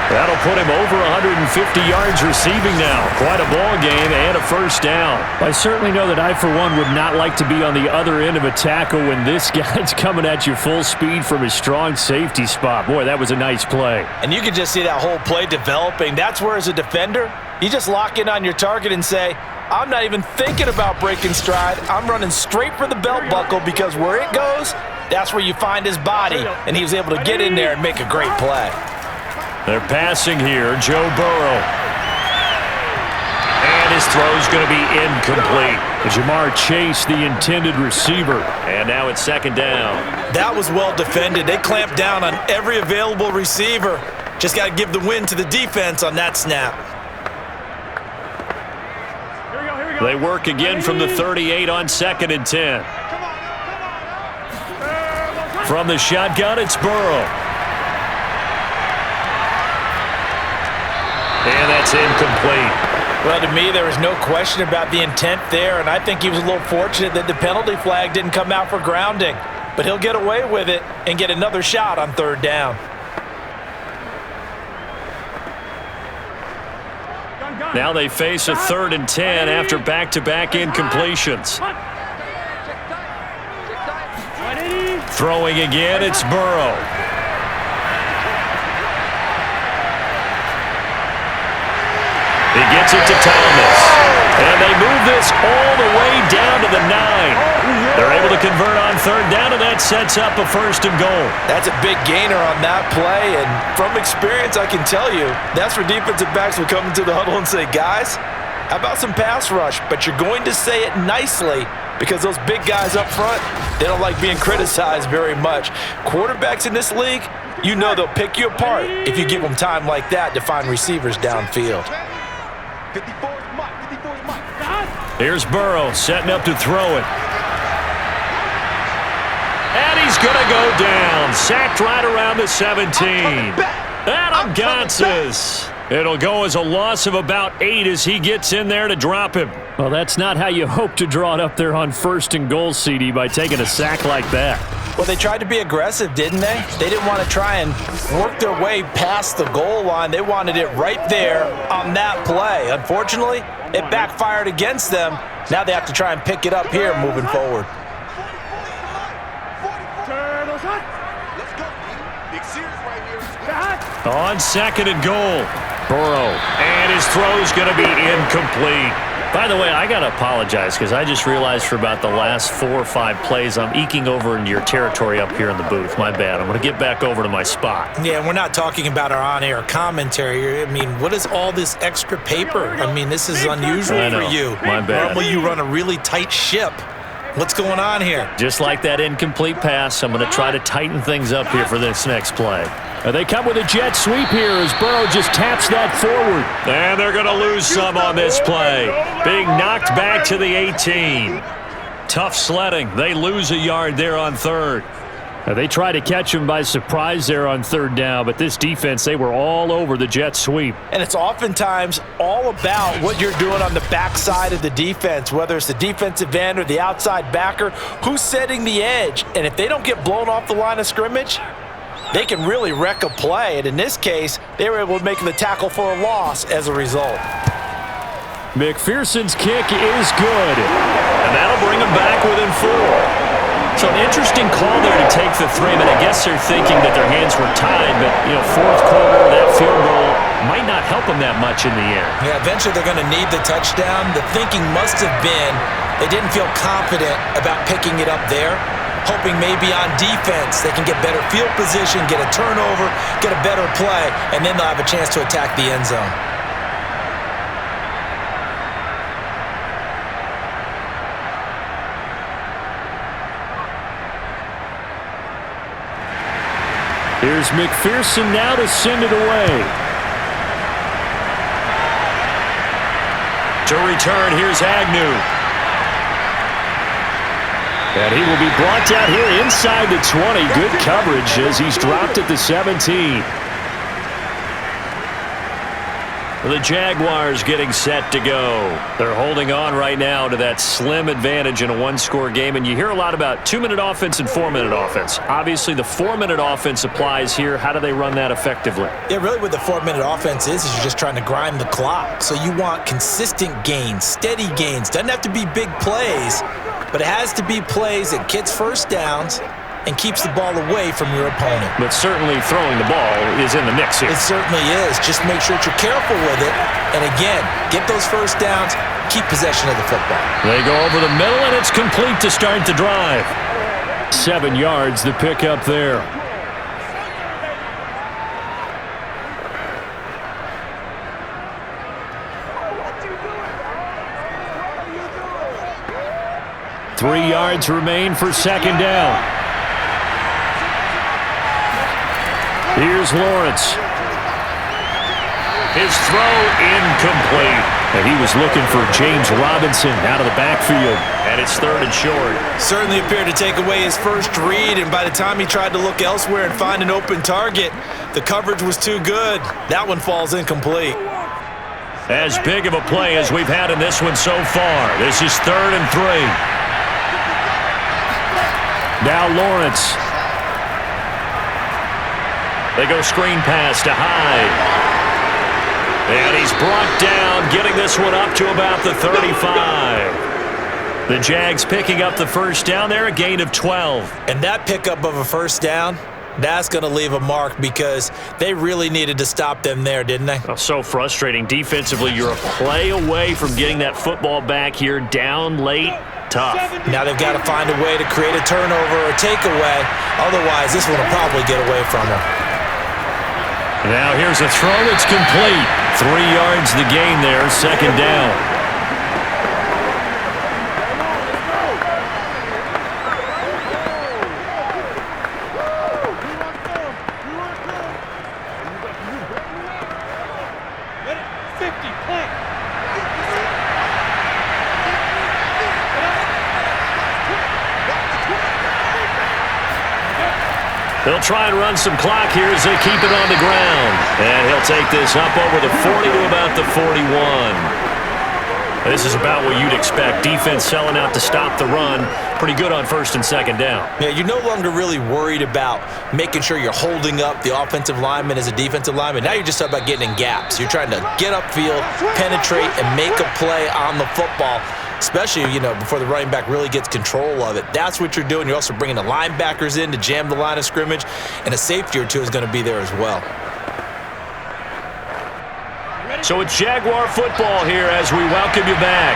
That'll put him over 150 yards receiving now. Quite a ball game and a first down. I certainly know that I, for one, would not like to be on the other end of a tackle when this guy's coming at you full speed from his strong safety spot. Boy, that was a nice play. And you can just see that whole play developing. That's where, as a defender, you just lock in on your target and say, I'm not even thinking about breaking stride. I'm running straight for the belt buckle because where it goes, that's where you find his body. And he was able to get in there and make a great play. They're passing here. Joe Burrow. And his throw's going to be incomplete. Jamar Chase, the intended receiver. And now it's second down. That was well defended. They clamped down on every available receiver. Just got to give the win to the defense on that snap. They work again from the 38 on 2nd and 10. From the shotgun, it's Burrow. And that's incomplete. Well, to me, there was no question about the intent there, and I think he was a little fortunate that the penalty flag didn't come out for grounding. But he'll get away with it and get another shot on 3rd down. Now they face a 3rd and 10 after back-to-back incompletions. Throwing again, it's Burrow. He gets it to Thomas. And they move this all the way down to the 9. They're able to convert on 3rd down, and that sets up a 1st and goal. That's a big gainer on that play, and from experience, I can tell you, that's where defensive backs will come into the huddle and say, guys, how about some pass rush? But you're going to say it nicely because those big guys up front, they don't like being criticized very much. Quarterbacks in this league, you know they'll pick you apart if you give them time like that to find receivers downfield. 54 is Mike. 54 is Mike. Here's Burrow setting up to throw it. And he's going to go down. Sacked right around the 17. Adam Gotsis. It'll go as a loss of about 8 as he gets in there to drop him. Well, that's not how you hope to draw it up there on 1st and goal, CD, by taking a sack like that. Well, they tried to be aggressive, didn't they? They didn't want to try and work their way past the goal line. They wanted it right there on that play. Unfortunately, it backfired against them. Now they have to try and pick it up here moving forward. On 2nd and goal, Burrow. And his throw's going to be incomplete. By the way, I got to apologize because I just realized for about the last 4 or 5 plays I'm eking over into your territory up here in the booth. My bad. I'm going to get back over to my spot. Yeah, we're not talking about our on-air commentary. I mean, what is all this extra paper? I mean, this is unusual for you. My bad. Normally you run a really tight ship. What's going on here? Just like that incomplete pass, I'm going to try to tighten things up here for this next play. They come with a jet sweep here as Burrow just taps that forward. And they're going to lose some on this play. Being knocked back to the 18. Tough sledding. They lose a yard there on 3rd. They try to catch him by surprise there on 3rd down, but this defense, they were all over the jet sweep. And it's oftentimes all about what you're doing on the backside of the defense, whether it's the defensive end or the outside backer, who's setting the edge. And if they don't get blown off the line of scrimmage, they can really wreck a play. And in this case, they were able to make the tackle for a loss as a result. McPherson's kick is good. And that'll bring them back within 4. So an interesting call there to take the 3. I mean, I guess they're thinking that their hands were tied, but, 4th quarter, that field goal might not help them that much in the end. Yeah, eventually they're going to need the touchdown. The thinking must have been they didn't feel confident about picking it up there. hoping maybe on defense they can get better field position, get a turnover, get a better play, and then they'll have a chance to attack the end zone. Here's McPherson now to send it away. To return, here's Agnew. And he will be brought down here inside the 20. Good coverage as he's dropped at the 17. The Jaguars getting set to go. They're holding on right now to that slim advantage in a one-score game. And you hear a lot about 2-minute offense and 4-minute offense. Obviously, the 4-minute offense applies here. How do they run that effectively? Yeah, really what the 4-minute offense is you're just trying to grind the clock. So you want consistent gains, steady gains. Doesn't have to be big plays, but it has to be plays that gets first downs and keeps the ball away from your opponent. But certainly throwing the ball is in the mix here. It certainly is. Just make sure that you're careful with it. And again, get those first downs, keep possession of the football. They go over the middle, and it's complete to start the drive. 7 yards the pickup there. Three yards remain for second down. Here's Lawrence. His throw incomplete. And he was looking for James Robinson out of the backfield. And it's third and short. Certainly appeared to take away his first read, and by the time he tried to look elsewhere and find an open target, the coverage was too good. That one falls incomplete. As big of a play as we've had in this one so far. This is 3rd and 3. Now Lawrence. They go screen pass to Hyde. And he's brought down, getting this one up to about the 35. The Jags picking up the first down there, a gain of 12. And that pickup of a first down, that's going to leave a mark because they really needed to stop them there, didn't they? Oh, so frustrating. Defensively, you're a play away from getting that football back here, down late. Tough. Now they've got to find a way to create a turnover or takeaway. Otherwise, this one will probably get away from them. Now here's a throw that's complete. 3 yards the gain there, second down. They'll try and run some clock here as they keep it on the ground. And he'll take this up over the 40 to about the 41. This is about what you'd expect. Defense selling out to stop the run. Pretty good on 1st and 2nd down. Yeah, you're no longer really worried about making sure you're holding up the offensive lineman as a defensive lineman. Now you're just about getting in gaps. You're trying to get upfield, penetrate, and make a play on the football. Especially, before the running back really gets control of it. That's what you're doing. You're also bringing the linebackers in to jam the line of scrimmage, and a safety or two is going to be there as well. So it's Jaguar football here as we welcome you back.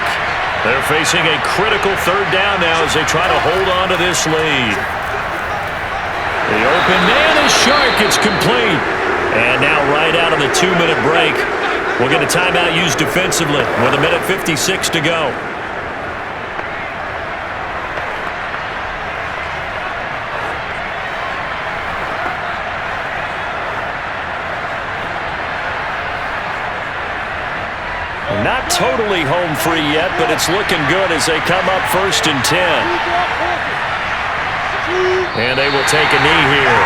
They're facing a critical 3rd down now as they try to hold on to this lead. The open man is Shark. It's complete. And now right out of the 2-minute break, we'll get a timeout used defensively with 1:56 to go. Not totally home free yet, but it's looking good as they come up 1st and 10. And they will take a knee here.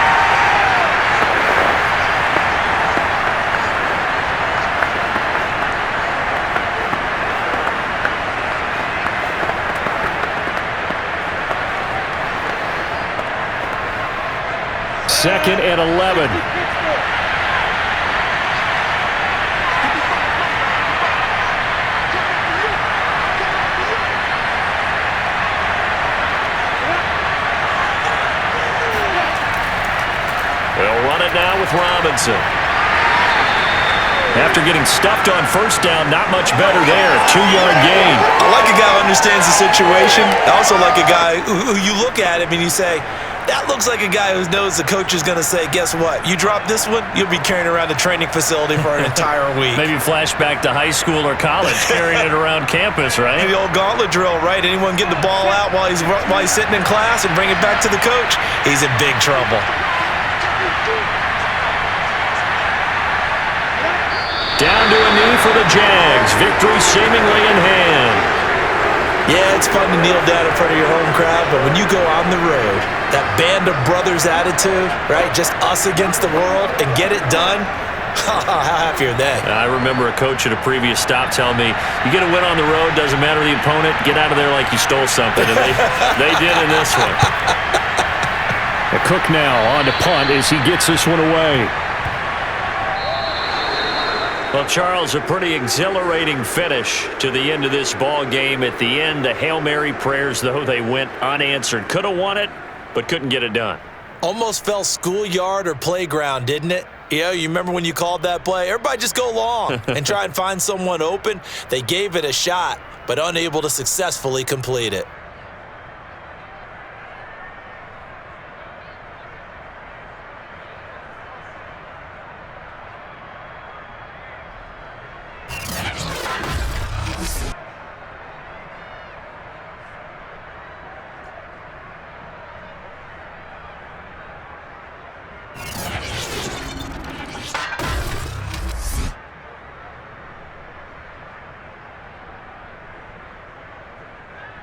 Second and 11. They'll run it now with Robinson. After getting stuffed on first down, not much better there. 2-yard gain. I like a guy who understands the situation. I also like a guy who you look at him and you say, that looks like a guy who knows the coach is going to say, guess what? You drop this one, you'll be carrying around the training facility for an entire week. Maybe flashback to high school or college, carrying it around campus, right? The old gauntlet drill, right? Anyone get the ball out while he's sitting in class and bring it back to the coach? He's in big trouble. Down to a knee for the Jags. Victory seemingly in hand. Yeah, it's fun to kneel down in front of your home crowd, but when you go on the road, that band of brothers attitude, right? Just us against the world and get it done. How happy are they? I remember a coach at a previous stop telling me, you get a win on the road, doesn't matter the opponent, get out of there like you stole something. And they did in this one. Cook now on to punt as he gets this one away. Well, Charles, a pretty exhilarating finish to the end of this ball game. At the end, the Hail Mary prayers, though, they went unanswered. Could have won it, but couldn't get it done. Almost felt schoolyard or playground, didn't it? You remember when you called that play? Everybody just go long and try and find someone open. They gave it a shot, but unable to successfully complete it.